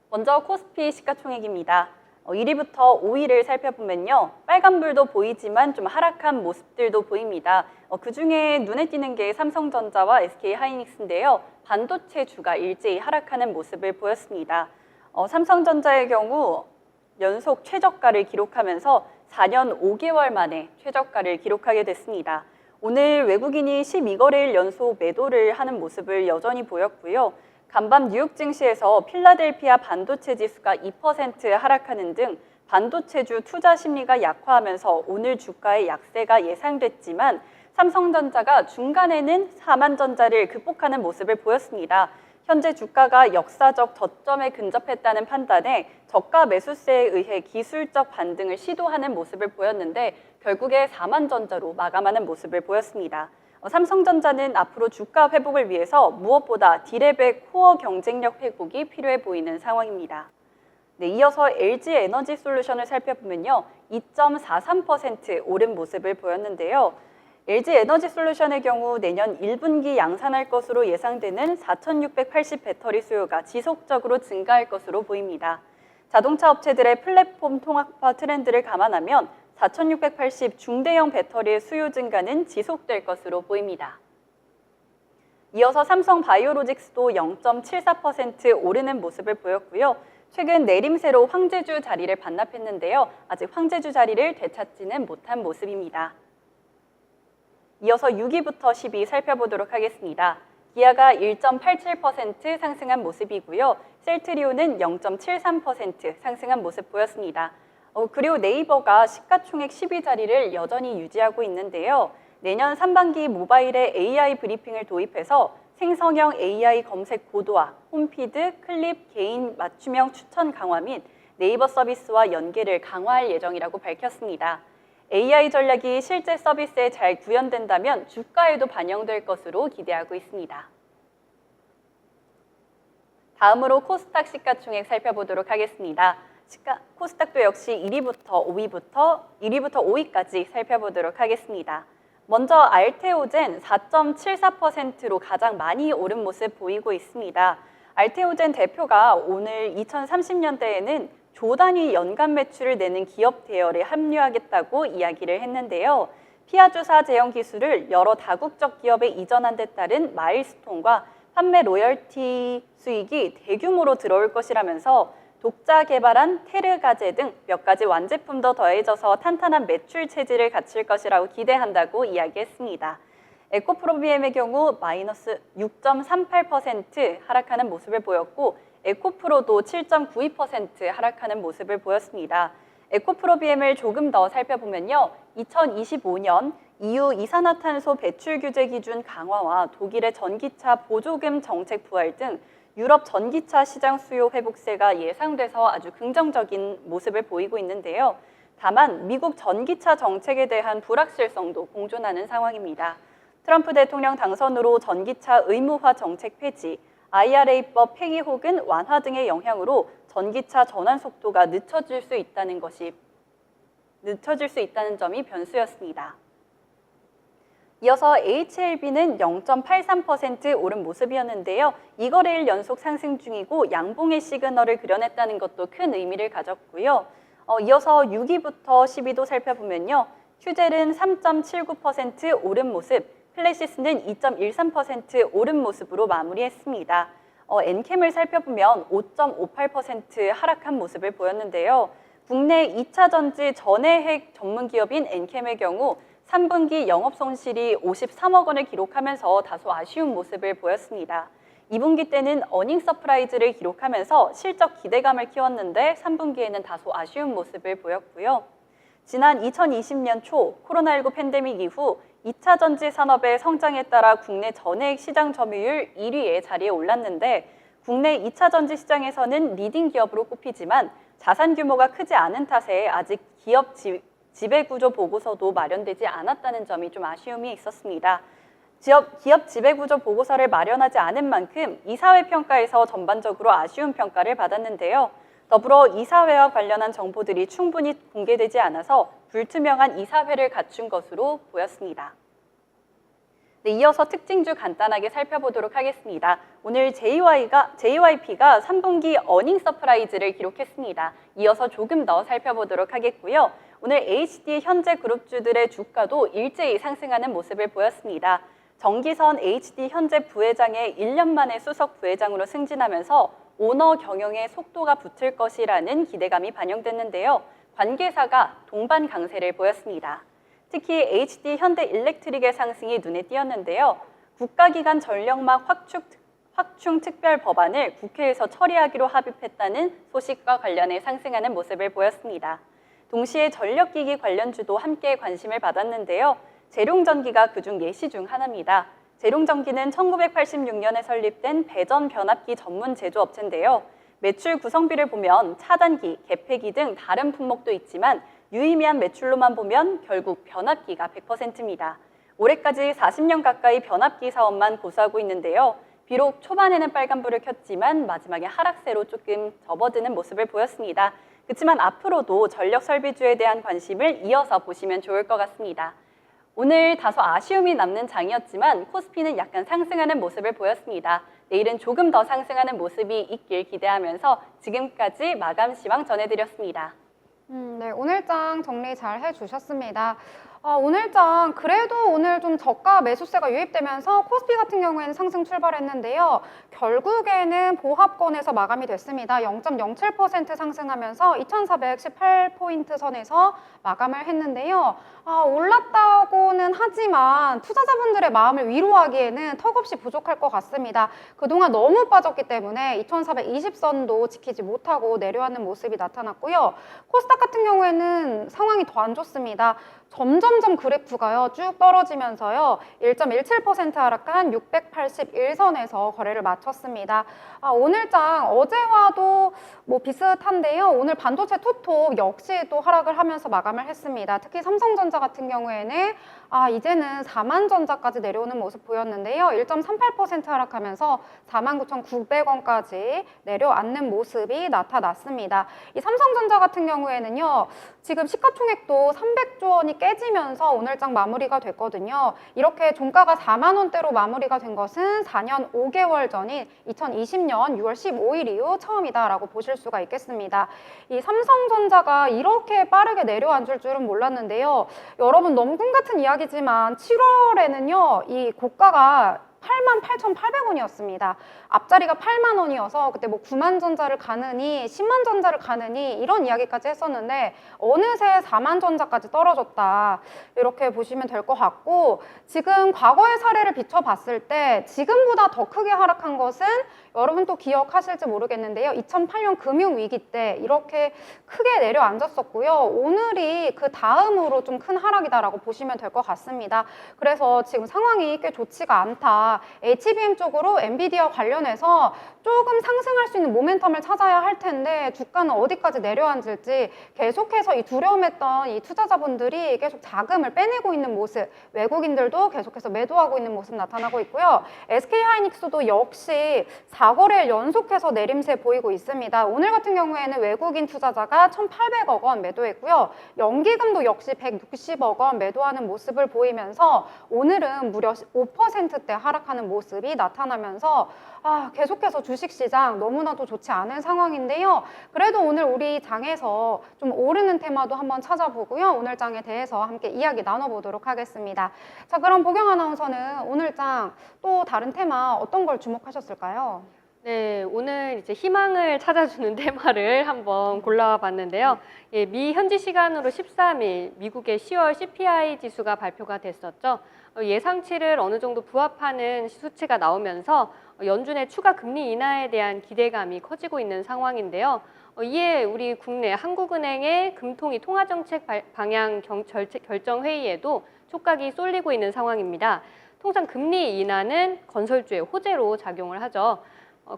먼저 코스피 시가총액입니다. 1위부터 5위를 살펴보면요. 빨간불도 보이지만 좀 하락한 모습들도 보입니다. 그중에 눈에 띄는 게 삼성전자와 SK하이닉스인데요. 반도체주가 일제히 하락하는 모습을 보였습니다. 삼성전자의 경우 연속 최저가를 기록하면서 4년 5개월 만에 최저가를 기록하게 됐습니다. 오늘 외국인이 12거래일 연속 매도를 하는 모습을 여전히 보였고요. 간밤 뉴욕 증시에서 필라델피아 반도체 지수가 2% 하락하는 등 반도체주 투자 심리가 약화하면서 오늘 주가의 약세가 예상됐지만 삼성전자가 중간에는 4만전자를 극복하는 모습을 보였습니다. 현재 주가가 역사적 저점에 근접했다는 판단에 저가 매수세에 의해 기술적 반등을 시도하는 모습을 보였는데 결국에 4만전자로 마감하는 모습을 보였습니다. 삼성전자는 앞으로 주가 회복을 위해서 무엇보다 D랩의 코어 경쟁력 회복이 필요해 보이는 상황입니다. 네, 이어서 LG에너지솔루션을 살펴보면요. 2.43% 오른 모습을 보였는데요. LG에너지솔루션의 경우 내년 1분기 양산할 것으로 예상되는 4,680 배터리 수요가 지속적으로 증가할 것으로 보입니다. 자동차 업체들의 플랫폼 통합화 트렌드를 감안하면 4,680 중대형 배터리의 수요 증가는 지속될 것으로 보입니다. 이어서 삼성바이오로직스도 0.74% 오르는 모습을 보였고요. 최근 내림세로 황제주 자리를 반납했는데요. 아직 황제주 자리를 되찾지는 못한 모습입니다. 이어서 6위부터 10위 살펴보도록 하겠습니다. 기아가 1.87% 상승한 모습이고요. 셀트리온은 0.73% 상승한 모습 보였습니다. 그리고 네이버가 시가총액 10위 자리를 여전히 유지하고 있는데요. 내년 상반기 모바일에 AI 브리핑을 도입해서 생성형 AI 검색 고도화, 홈피드, 클립, 개인 맞춤형 추천 강화 및 네이버 서비스와 연계를 강화할 예정이라고 밝혔습니다. AI 전략이 실제 서비스에 잘 구현된다면 주가에도 반영될 것으로 기대하고 있습니다. 다음으로 코스닥 시가총액 살펴보도록 하겠습니다. 코스닥도 역시 1위부터 5위까지 살펴보도록 하겠습니다. 먼저 알테오젠 4.74%로 가장 많이 오른 모습 보이고 있습니다. 알테오젠 대표가 오늘 2030년대에는 조 단위 연간 매출을 내는 기업 대열에 합류하겠다고 이야기를 했는데요. 피아주사 제형 기술을 여러 다국적 기업에 이전한 데 따른 마일스톤과 판매 로열티 수익이 대규모로 들어올 것이라면서 독자 개발한 테르가제 등 몇 가지 완제품도 더해져서 탄탄한 매출 체질을 갖출 것이라고 기대한다고 이야기했습니다. 에코프로비엠의 경우 마이너스 6.38% 하락하는 모습을 보였고 에코프로도 7.92% 하락하는 모습을 보였습니다. 에코프로비엠을 조금 더 살펴보면요. 2025년 EU 이산화탄소 배출 규제 기준 강화와 독일의 전기차 보조금 정책 부활 등 유럽 전기차 시장 수요 회복세가 예상돼서 아주 긍정적인 모습을 보이고 있는데요. 다만 미국 전기차 정책에 대한 불확실성도 공존하는 상황입니다. 트럼프 대통령 당선으로 전기차 의무화 정책 폐지, IRA법 폐기 혹은 완화 등의 영향으로 전기차 전환 속도가 늦춰질 수 있다는 점이 변수였습니다. 이어서 HLB는 0.83% 오른 모습이었는데요. 2거래일 연속 상승 중이고 양봉의 시그널을 그려냈다는 것도 큰 의미를 가졌고요. 이어서 6위부터 10위도 살펴보면요. 휴젤은 3.79% 오른 모습, 플래시스는 2.13% 오른 모습으로 마무리했습니다. 엔캠을 살펴보면 5.58% 하락한 모습을 보였는데요. 국내 2차 전지 전해핵 전문 기업인 엔캠의 경우 3분기 영업 손실이 53억 원을 기록하면서 다소 아쉬운 모습을 보였습니다. 2분기 때는 어닝 서프라이즈를 기록하면서 실적 기대감을 키웠는데 3분기에는 다소 아쉬운 모습을 보였고요. 지난 2020년 초 코로나19 팬데믹 이후 2차 전지 산업의 성장에 따라 국내 전해액 시장 점유율 1위의 자리에 올랐는데 국내 2차 전지 시장에서는 리딩 기업으로 꼽히지만 자산 규모가 크지 않은 탓에 아직 기업 지배구조 보고서도 마련되지 않았다는 점이 좀 아쉬움이 있었습니다. 기업 지배구조 보고서를 마련하지 않은 만큼 이사회 평가에서 전반적으로 아쉬운 평가를 받았는데요. 더불어 이사회와 관련한 정보들이 충분히 공개되지 않아서 불투명한 이사회를 갖춘 것으로 보였습니다. 네, 이어서 특징주 간단하게 살펴보도록 하겠습니다. 오늘 JYP가 3분기 어닝 서프라이즈를 기록했습니다. 이어서 조금 더 살펴보도록 하겠고요. 오늘 HD 현재 그룹주들의 주가도 일제히 상승하는 모습을 보였습니다. 정기선 HD 현재 부회장의 1년 만에 수석 부회장으로 승진하면서 오너 경영에 속도가 붙을 것이라는 기대감이 반영됐는데요. 관계사가 동반 강세를 보였습니다. 특히 HD 현대일렉트릭의 상승이 눈에 띄었는데요. 국가기관 전력망 확충 특별 법안을 국회에서 처리하기로 합의했다는 소식과 관련해 상승하는 모습을 보였습니다. 동시에 전력기기 관련주도 함께 관심을 받았는데요. 재룡전기가 그중 예시 중 하나입니다. 재룡전기는 1986년에 설립된 배전 변압기 전문 제조업체인데요. 매출 구성비를 보면 차단기, 개폐기 등 다른 품목도 있지만 유의미한 매출로만 보면 결국 변압기가 100%입니다. 올해까지 40년 가까이 변압기 사업만 고수하고 있는데요. 비록 초반에는 빨간불을 켰지만 마지막에 하락세로 조금 접어드는 모습을 보였습니다. 그렇지만 앞으로도 전력 설비주에 대한 관심을 이어서 보시면 좋을 것 같습니다. 오늘 다소 아쉬움이 남는 장이었지만 코스피는 약간 상승하는 모습을 보였습니다. 내일은 조금 더 상승하는 모습이 있길 기대하면서 지금까지 마감 시황 전해드렸습니다. 네, 오늘장 정리 잘 해주셨습니다. 오늘장 그래도 오늘 좀 저가 매수세가 유입되면서 코스피 같은 경우에는 상승 출발했는데요. 결국에는 보합권에서 마감이 됐습니다. 0.07% 상승하면서 2418포인트 선에서 마감을 했는데요. 올랐다고는 하지만 투자자분들의 마음을 위로하기에는 턱없이 부족할 것 같습니다. 그동안 너무 빠졌기 때문에 2420선도 지키지 못하고 내려앉는 모습이 나타났고요. 코스닥 같은 경우에는 상황이 더 안 좋습니다. 점점점 그래프가요 쭉 떨어지면서요 1.17% 하락한 681선에서 거래를 마쳤습니다. 오늘장 어제와도 뭐 비슷한데요. 오늘 반도체 투톱 역시 또 하락을 하면서 마감을 했습니다. 특히 삼성전자 같은 경우에는 이제는 4만전자까지 내려오는 모습 보였는데요. 1.38% 하락하면서 49,900원까지 내려앉는 모습이 나타났습니다. 이 삼성전자 같은 경우에는요. 지금 시가총액도 300조 원이 깨지면서 오늘장 마무리가 됐거든요. 이렇게 종가가 4만 원대로 마무리가 된 것은 4년 5개월 전인 2020년 6월 15일 이후 처음이다라고 보실 수가 있겠습니다. 이 삼성전자가 이렇게 빠르게 내려앉을 줄은 몰랐는데요. 여러분 너무 꿈 같은 이야기지만 7월에는요. 이 고가가 88,800원이었습니다. 앞자리가 8만 원이어서 그때 뭐 9만 전자를 가느니 10만 전자를 가느니 이런 이야기까지 했었는데 어느새 4만 전자까지 떨어졌다. 이렇게 보시면 될 것 같고 지금 과거의 사례를 비춰봤을 때 지금보다 더 크게 하락한 것은 여러분 또 기억하실지 모르겠는데요. 2008년 금융위기 때 이렇게 크게 내려앉았었고요. 오늘이 그 다음으로 좀 큰 하락이다라고 보시면 될 것 같습니다. 그래서 지금 상황이 꽤 좋지가 않다. HBM 쪽으로 엔비디아 관련해서 조금 상승할 수 있는 모멘텀을 찾아야 할 텐데 주가는 어디까지 내려앉을지 계속해서 이 두려움했던 이 투자자분들이 계속 자금을 빼내고 있는 모습, 외국인들도 계속해서 매도하고 있는 모습 나타나고 있고요. SK하이닉스도 역시 4거래일 연속해서 내림세 보이고 있습니다. 오늘 같은 경우에는 외국인 투자자가 1,800억 원 매도했고요. 연기금도 역시 160억 원 매도하는 모습을 보이면서 오늘은 무려 5%대 하락하는 모습이 나타나면서 계속해서 주식시장 너무나도 좋지 않은 상황인데요. 그래도 오늘 우리 장에서 좀 오르는 테마도 한번 찾아보고요. 오늘 장에 대해서 함께 이야기 나눠보도록 하겠습니다. 자, 그럼 보경 아나운서는 오늘 장 또 다른 테마 어떤 걸 주목하셨을까요? 네, 오늘 이제 희망을 찾아주는 테마를 한번 골라와 봤는데요. 예, 미 현지 시간으로 13일 미국의 10월 CPI 지수가 발표가 됐었죠. 예상치를 어느 정도 부합하는 수치가 나오면서 연준의 추가 금리 인하에 대한 기대감이 커지고 있는 상황인데요. 이에 우리 국내 한국은행의 금통위 통화정책 방향 결정 회의에도 촉각이 쏠리고 있는 상황입니다. 통상 금리 인하는 건설주의 호재로 작용을 하죠.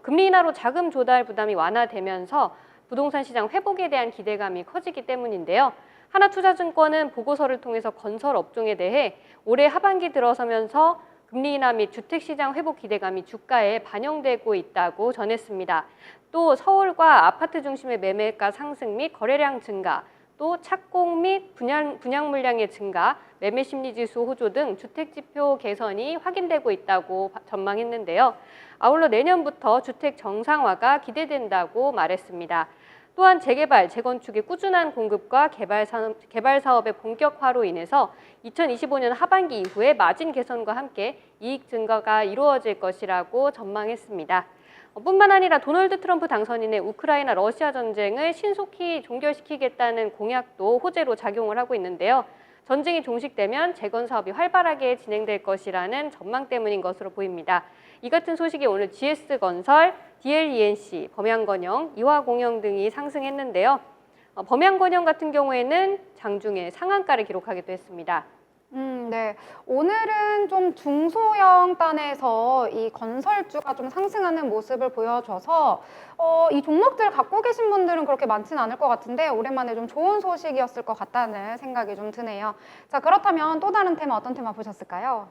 금리 인하로 자금 조달 부담이 완화되면서 부동산 시장 회복에 대한 기대감이 커지기 때문인데요. 하나투자증권은 보고서를 통해서 건설 업종에 대해 올해 하반기 들어서면서 금리 인하 및 주택시장 회복 기대감이 주가에 반영되고 있다고 전했습니다. 또 서울과 아파트 중심의 매매가 상승 및 거래량 증가, 또 착공 및 분양 물량의 증가, 매매 심리 지수 호조 등 주택 지표 개선이 확인되고 있다고 전망했는데요. 아울러 내년부터 주택 정상화가 기대된다고 말했습니다. 또한 재개발, 재건축의 꾸준한 공급과 개발 사업의 본격화로 인해서 2025년 하반기 이후에 마진 개선과 함께 이익 증가가 이루어질 것이라고 전망했습니다. 뿐만 아니라 도널드 트럼프 당선인의 우크라이나 러시아 전쟁을 신속히 종결시키겠다는 공약도 호재로 작용을 하고 있는데요. 전쟁이 종식되면 재건 사업이 활발하게 진행될 것이라는 전망 때문인 것으로 보입니다. 이 같은 소식이 오늘 GS건설, DLENC, 범양건영, 이화공영 등이 상승했는데요. 범양건영 같은 경우에는 장중에 상한가를 기록하기도 했습니다. 네. 오늘은 좀 중소형 단에서 이 건설주가 좀 상승하는 모습을 보여줘서 이 종목들 갖고 계신 분들은 그렇게 많지는 않을 것 같은데 오랜만에 좀 좋은 소식이었을 것 같다는 생각이 좀 드네요. 자, 그렇다면 또 다른 테마 어떤 테마 보셨을까요?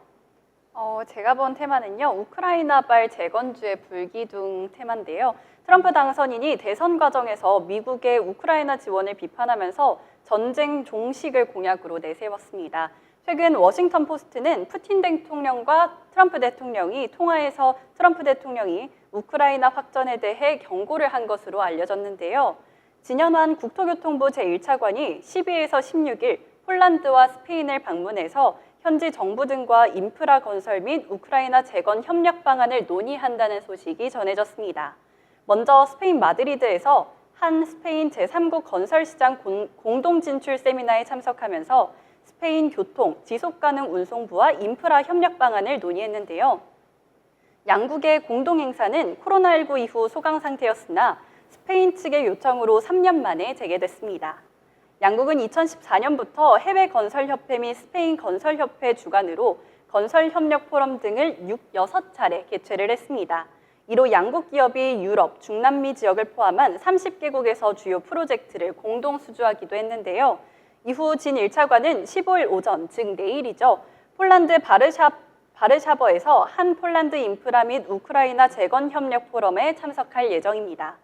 제가 본 테마는요, 우크라이나발 재건주의 불기둥 테마인데요. 트럼프 당선인이 대선 과정에서 미국의 우크라이나 지원을 비판하면서 전쟁 종식을 공약으로 내세웠습니다. 최근 워싱턴 포스트는 푸틴 대통령과 트럼프 대통령이 통화에서 트럼프 대통령이 우크라이나 확전에 대해 경고를 한 것으로 알려졌는데요. 진현환 국토교통부 제1차관이 12에서 16일 폴란드와 스페인을 방문해서 현지 정부 등과 인프라 건설 및 우크라이나 재건 협력 방안을 논의한다는 소식이 전해졌습니다. 먼저 스페인 마드리드에서 한 스페인 제3국 건설시장 공동 진출 세미나에 참석하면서 스페인 교통, 지속가능 운송부와 인프라 협력 방안을 논의했는데요. 양국의 공동 행사는 코로나19 이후 소강 상태였으나 스페인 측의 요청으로 3년 만에 재개됐습니다. 양국은 2014년부터 해외건설협회 및 스페인 건설협회 주관으로 건설협력 포럼 등을 6차례 개최를 했습니다. 이로 양국 기업이 유럽, 중남미 지역을 포함한 30개국에서 주요 프로젝트를 공동 수주하기도 했는데요. 이후 진 1차관은 15일 오전, 즉 내일이죠. 폴란드 바르샤버에서 한 폴란드 인프라 및 우크라이나 재건 협력 포럼에 참석할 예정입니다.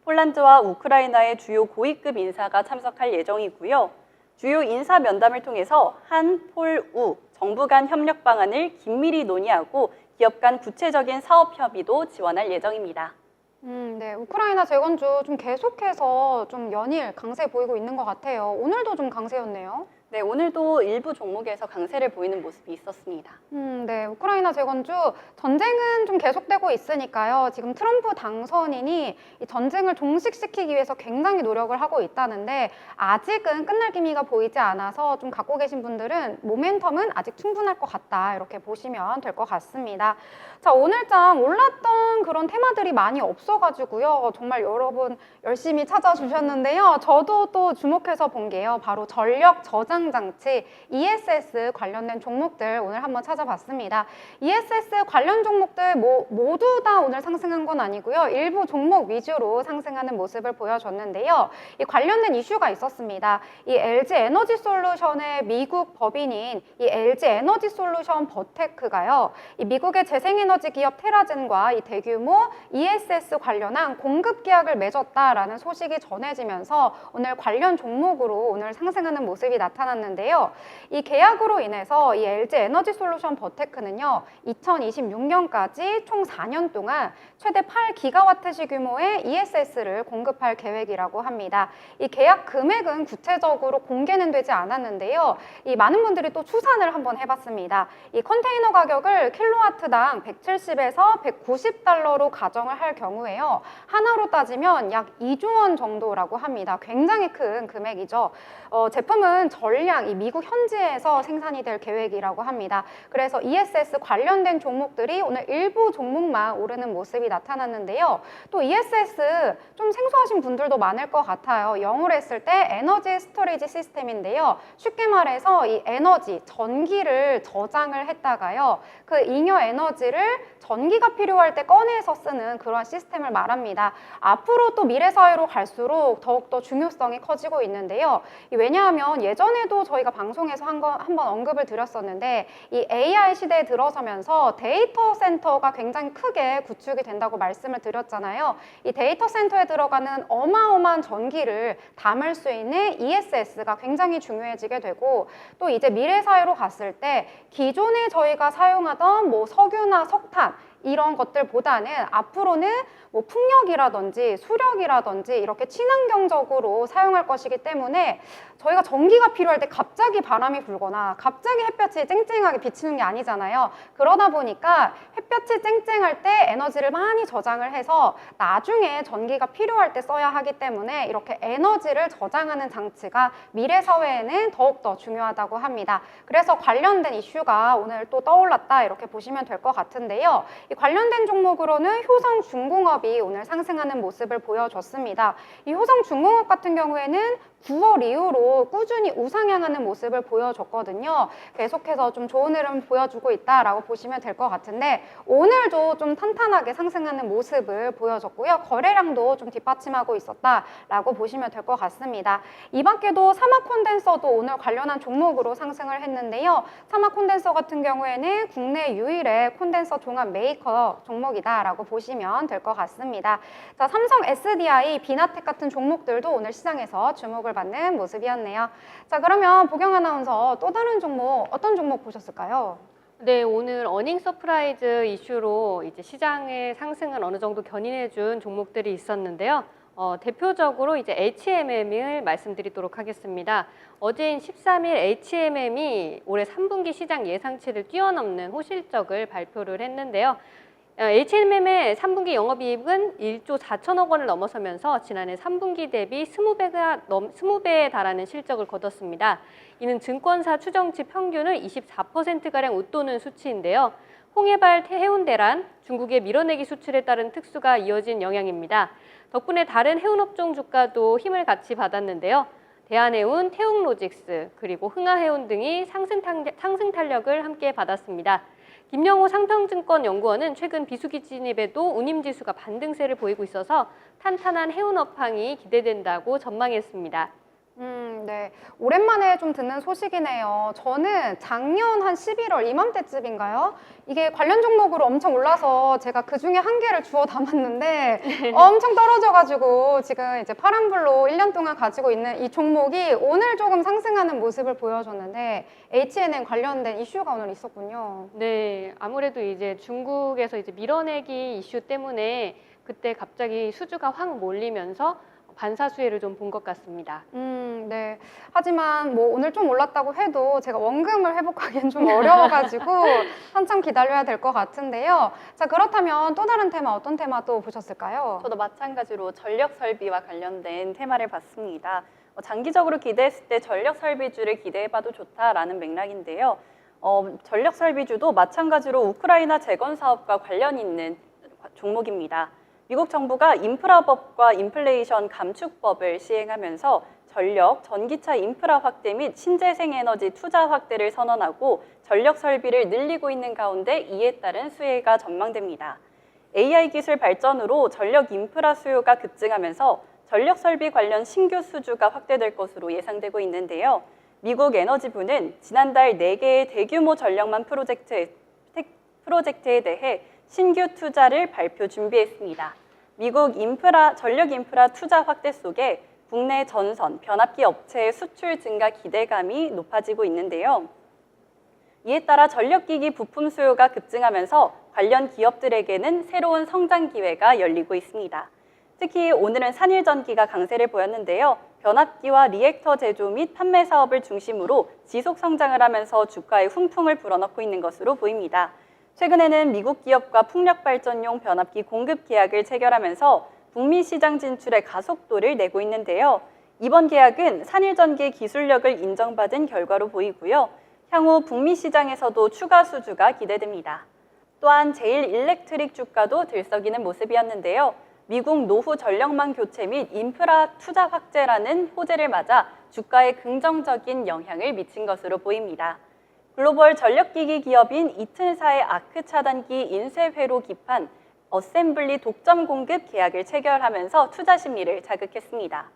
폴란드와 우크라이나의 주요 고위급 인사가 참석할 예정이고요. 주요 인사 면담을 통해서 한 폴우 정부 간 협력 방안을 긴밀히 논의하고 기업 간 구체적인 사업 협의도 지원할 예정입니다. 네, 우크라이나 재건주 좀 계속해서 좀 연일 강세 보이고 있는 것 같아요. 오늘도 좀 강세였네요. 네, 오늘도 일부 종목에서 강세를 보이는 모습이 있었습니다. 네. 우크라이나 재건주 전쟁은 좀 계속되고 있으니까요. 지금 트럼프 당선인이 이 전쟁을 종식시키기 위해서 굉장히 노력을 하고 있다는데 아직은 끝날 기미가 보이지 않아서 좀 갖고 계신 분들은 모멘텀은 아직 충분할 것 같다. 이렇게 보시면 될 것 같습니다. 자, 오늘장 올랐던 그런 테마들이 많이 없어가지고요. 정말 여러분 열심히 찾아주셨는데요. 저도 또 주목해서 본 게요. 바로 전력 저장 장치 ESS 관련된 종목들 오늘 한번 찾아봤습니다. ESS 관련 종목들 모두 다 오늘 상승한 건 아니고요. 일부 종목 위주로 상승하는 모습을 보여줬는데요. 이 관련된 이슈가 있었습니다. 이 LG 에너지 솔루션의 미국 법인인 이 LG 에너지 솔루션 버테크가요. 이 미국의 재생에너지 기업 테라젠과 이 대규모 ESS 관련한 공급 계약을 맺었다라는 소식이 전해지면서 오늘 관련 종목으로 오늘 상승하는 모습이 나타났는데요. 이 계약으로 인해서 이 LG 에너지 솔루션 버테크는요, 2026년까지 총 4년 동안 최대 8기가와트시 규모의 ESS를 공급할 계획이라고 합니다. 이 계약 금액은 구체적으로 공개는 되지 않았는데요. 이 많은 분들이 또 추산을 한번 해봤습니다. 이 컨테이너 가격을 킬로와트당 170에서 190달러로 가정을 할 경우에요. 하나로 따지면 약 2조 원 정도라고 합니다. 굉장히 큰 금액이죠. 제품은 전량 이 미국 현지에서 생산이 될 계획이라고 합니다. 그래서 ESS 관련된 종목들이 오늘 일부 종목만 오르는 모습이 나타났는데요. 또 ESS 좀 생소하신 분들도 많을 것 같아요. 영어로 했을 때 에너지 스토리지 시스템인데요. 쉽게 말해서 이 에너지, 전기를 저장을 했다가요. 그 잉여 에너지를 전기가 필요할 때 꺼내서 쓰는 그런 시스템을 말합니다. 앞으로 또 미래 사회로 갈수록 더욱더 중요성이 커지고 있는데요. 왜냐하면 예전에도 저희가 방송에서 한번 언급을 드렸었는데 이 AI 시대에 들어서면서 데이터 센터가 굉장히 크게 구축이 된다고 말씀을 드렸잖아요. 이 데이터 센터에 들어가는 어마어마한 전기를 담을 수 있는 ESS가 굉장히 중요해지게 되고 또 이제 미래 사회로 갔을 때 기존에 저희가 사용하던 뭐 석유나 석탄 이런 것들보다는 앞으로는 뭐 풍력이라든지 수력이라든지 이렇게 친환경적으로 사용할 것이기 때문에 저희가 전기가 필요할 때 갑자기 바람이 불거나 갑자기 햇볕이 쨍쨍하게 비치는 게 아니잖아요. 그러다 보니까 햇볕이 쨍쨍할 때 에너지를 많이 저장을 해서 나중에 전기가 필요할 때 써야 하기 때문에 이렇게 에너지를 저장하는 장치가 미래 사회에는 더욱더 중요하다고 합니다. 그래서 관련된 이슈가 오늘 또 떠올랐다 이렇게 보시면 될 것 같은데요. 이 관련된 종목으로는 효성중공업이 오늘 상승하는 모습을 보여줬습니다. 이 효성중공업 같은 경우에는 9월 이후로 꾸준히 우상향하는 모습을 보여줬거든요. 계속해서 좀 좋은 흐름 보여주고 있다라고 보시면 될 것 같은데 오늘도 좀 탄탄하게 상승하는 모습을 보여줬고요. 거래량도 좀 뒷받침하고 있었다라고 보시면 될 것 같습니다. 이 밖에도 사막 콘덴서도 오늘 관련한 종목으로 상승을 했는데요. 사막 콘덴서 같은 경우에는 국내 유일의 콘덴서 종합 메이커 종목이다라고 보시면 될 것 같습니다. 자, 삼성 SDI, 비나텍 같은 종목들도 오늘 시장에서 주목을 받는 모습이었네요. 자, 그러면 보경 아나운서 또 다른 종목 어떤 종목 보셨을까요? 네, 오늘 어닝 서프라이즈 이슈로 이제 시장의 상승을 어느 정도 견인해준 종목들이 있었는데요. 대표적으로 이제 HMM을 말씀드리도록 하겠습니다. 어제인 13일 HMM이 올해 3분기 시장 예상치를 뛰어넘는 호실적을 발표를 했는데요. HMM의 3분기 영업이익은 1조 4천억 원을 넘어서면서 지난해 3분기 대비 20배에 달하는 실적을 거뒀습니다. 이는 증권사 추정치 평균을 24%가량 웃도는 수치인데요. 홍해발 해운대란 중국의 밀어내기 수출에 따른 특수가 이어진 영향입니다. 덕분에 다른 해운업종 주가도 힘을 같이 받았는데요. 대한해운, 태웅로직스, 그리고 흥하해운 등이 상승 탄력을 함께 받았습니다. 김영호 상평증권 연구원은 최근 비수기 진입에도 운임지수가 반등세를 보이고 있어서 탄탄한 해운 업황이 기대된다고 전망했습니다. 네. 오랜만에 좀 듣는 소식이네요. 저는 작년 한 11월 이맘때쯤인가요? 이게 관련 종목으로 엄청 올라서 제가 그 중에 한 개를 주워 담았는데 엄청 떨어져가지고 지금 이제 파란불로 1년 동안 가지고 있는 이 종목이 오늘 조금 상승하는 모습을 보여줬는데 HNN 관련된 이슈가 오늘 있었군요. 네, 아무래도 이제 중국에서 이제 밀어내기 이슈 때문에 그때 갑자기 수주가 확 몰리면서 반사 수혜를 좀 본 것 같습니다. 네. 하지만 뭐 오늘 좀 올랐다고 해도 제가 원금을 회복하기엔 좀 어려워가지고 한참 기다려야 될 것 같은데요. 자, 그렇다면 또 다른 테마, 어떤 테마 또 보셨을까요? 저도 마찬가지로 전력 설비와 관련된 테마를 봤습니다. 장기적으로 기대했을 때 전력 설비주를 기대해봐도 좋다라는 맥락인데요. 전력 설비주도 마찬가지로 우크라이나 재건 사업과 관련 있는 종목입니다. 미국 정부가 인프라법과 인플레이션 감축법을 시행하면서 전력, 전기차 인프라 확대 및 신재생 에너지 투자 확대를 선언하고 전력 설비를 늘리고 있는 가운데 이에 따른 수혜가 전망됩니다. AI 기술 발전으로 전력 인프라 수요가 급증하면서 전력 설비 관련 신규 수주가 확대될 것으로 예상되고 있는데요. 미국 에너지부는 지난달 4개의 대규모 전력망 프로젝트에 대해 신규 투자를 발표 준비했습니다. 미국 전력 인프라 투자 확대 속에 국내 전선, 변압기 업체의 수출 증가 기대감이 높아지고 있는데요. 이에 따라 전력기기 부품 수요가 급증하면서 관련 기업들에게는 새로운 성장 기회가 열리고 있습니다. 특히 오늘은 산일전기가 강세를 보였는데요. 변압기와 리액터 제조 및 판매 사업을 중심으로 지속 성장을 하면서 주가에 훈풍을 불어넣고 있는 것으로 보입니다. 최근에는 미국 기업과 풍력발전용 변압기 공급 계약을 체결하면서 북미 시장 진출의 가속도를 내고 있는데요. 이번 계약은 산일전기의 기술력을 인정받은 결과로 보이고요. 향후 북미 시장에서도 추가 수주가 기대됩니다. 또한 제일일렉트릭 주가도 들썩이는 모습이었는데요. 미국 노후 전력망 교체 및 인프라 투자 확대라는 호재를 맞아 주가에 긍정적인 영향을 미친 것으로 보입니다. 글로벌 전력기기 기업인 이튼사의 아크 차단기 인쇄회로 기판 어셈블리 독점 공급 계약을 체결하면서 투자 심리를 자극했습니다.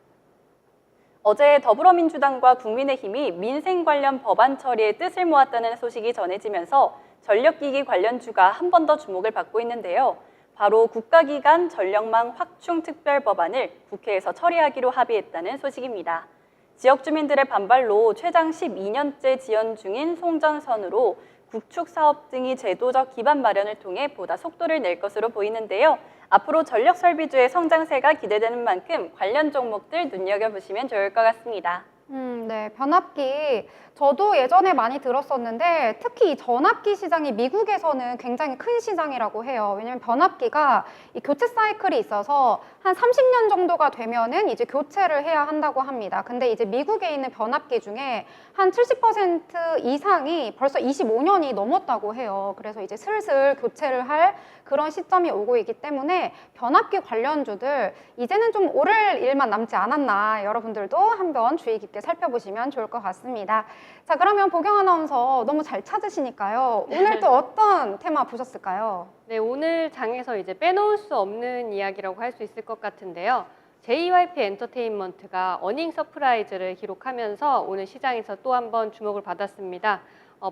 어제 더불어민주당과 국민의힘이 민생 관련 법안 처리에 뜻을 모았다는 소식이 전해지면서 전력기기 관련주가 한 번 더 주목을 받고 있는데요. 바로 국가기관 전력망 확충 특별법안을 국회에서 처리하기로 합의했다는 소식입니다. 지역 주민들의 반발로 최장 12년째 지연 중인 송전선으로 구축 사업 등의 제도적 기반 마련을 통해 보다 속도를 낼 것으로 보이는데요. 앞으로 전력 설비주의 성장세가 기대되는 만큼 관련 종목들 눈여겨보시면 좋을 것 같습니다. 네, 변압기. 저도 예전에 많이 들었었는데 특히 이 전압기 시장이 미국에서는 굉장히 큰 시장이라고 해요. 왜냐면 변압기가 이 교체 사이클이 있어서 한 30년 정도가 되면은 이제 교체를 해야 한다고 합니다. 근데 이제 미국에 있는 변압기 중에 한 70% 이상이 벌써 25년이 넘었다고 해요. 그래서 이제 슬슬 교체를 할 그런 시점이 오고 있기 때문에 변압기 관련주들 이제는 좀 오를 일만 남지 않았나, 여러분들도 한번 주의 깊게 살펴보시면 좋을 것 같습니다. 자, 그러면 보경 아나운서 너무 잘 찾으시니까요. 오늘 또 어떤 테마 보셨을까요? 네, 오늘 장에서 이제 빼놓을 수 없는 이야기라고 할 수 있을 것 같은데요. JYP 엔터테인먼트가 어닝 서프라이즈를 기록하면서 오늘 시장에서 또 한 번 주목을 받았습니다.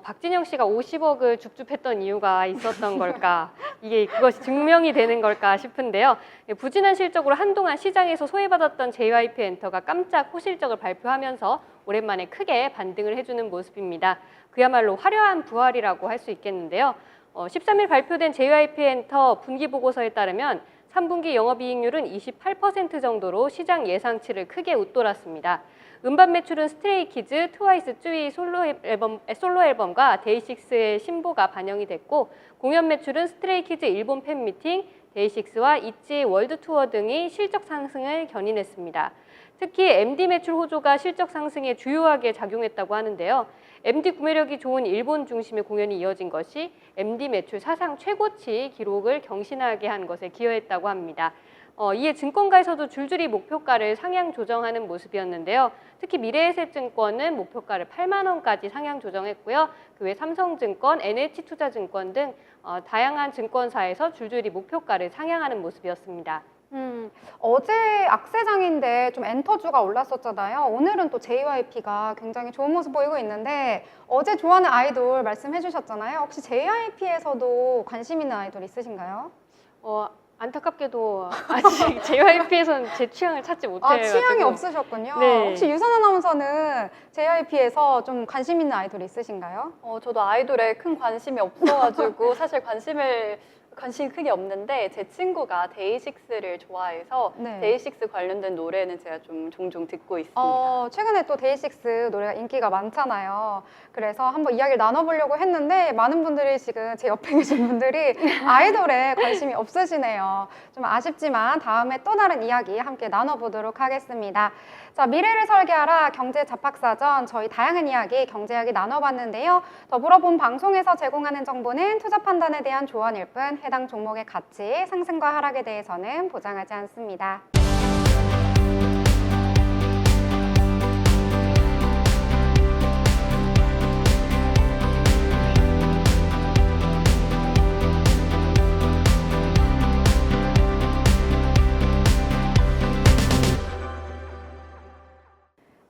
박진영 씨가 50억을 줍줍했던 이유가 있었던 걸까? 이게 그것이 증명이 되는 걸까 싶은데요. 부진한 실적으로 한동안 시장에서 소외받았던 JYP 엔터가 깜짝 호실적을 발표하면서 오랜만에 크게 반등을 해주는 모습입니다. 그야말로 화려한 부활이라고 할 수 있겠는데요. 13일 발표된 JYP 엔터 분기 보고서에 따르면 3분기 영업이익률은 28% 정도로 시장 예상치를 크게 웃돌았습니다. 음반 매출은 스트레이키즈, 트와이스 쯔위 솔로 앨범과 데이식스의 신보가 반영이 됐고, 공연 매출은 스트레이키즈 일본 팬미팅, 데이식스와 있지 월드 투어 등이 실적 상승을 견인했습니다. 특히 MD 매출 호조가 실적 상승에 주요하게 작용했다고 하는데요. MD 구매력이 좋은 일본 중심의 공연이 이어진 것이 MD 매출 사상 최고치 기록을 경신하게 한 것에 기여했다고 합니다. 이에 증권가에서도 줄줄이 목표가를 상향 조정하는 모습이었는데요. 특히 미래에셋증권은 목표가를 8만 원까지 상향 조정했고요. 그 외 삼성증권, NH투자증권 등 다양한 증권사에서 줄줄이 목표가를 상향하는 모습이었습니다. 어제 악세장인데 좀 엔터주가 올랐었잖아요. 오늘은 또 JYP가 굉장히 좋은 모습 보이고 있는데 어제 좋아하는 아이돌 말씀해 주셨잖아요. 혹시 JYP에서도 관심 있는 아이돌 있으신가요? 안타깝게도 아직 JYP에서는 제 취향을 찾지 못해가지고. 취향이 없으셨군요. 네. 혹시 유선 아나운서는 JYP에서 좀 관심 있는 아이돌 있으신가요? 저도 아이돌에 큰 관심이 없어가지고 사실 관심을 관심이 크게 없는데 제 친구가 데이식스를 좋아해서 네. 데이식스 관련된 노래는 제가 좀 종종 듣고 있습니다. 최근에 또 데이식스 노래가 인기가 많잖아요. 그래서 한번 이야기를 나눠보려고 했는데 많은 분들이 지금 제 옆에 계신 분들이 아이돌에 관심이 없으시네요. 좀 아쉽지만 다음에 또 다른 이야기 함께 나눠보도록 하겠습니다. 자, 미래를 설계하라 경제 잡학사전 저희 다양한 이야기, 경제 이야기 나눠봤는데요. 더불어 본 방송에서 제공하는 정보는 투자 판단에 대한 조언일 뿐 해당 종목의 가치, 상승과 하락에 대해서는 보장하지 않습니다.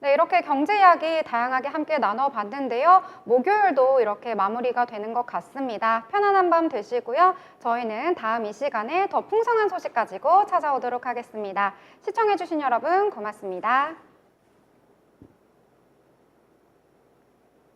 네, 이렇게 경제 이야기 다양하게 함께 나눠봤는데요. 목요일도 이렇게 마무리가 되는 것 같습니다. 편안한 밤 되시고요. 저희는 다음 이 시간에 더 풍성한 소식 가지고 찾아오도록 하겠습니다. 시청해주신 여러분 고맙습니다.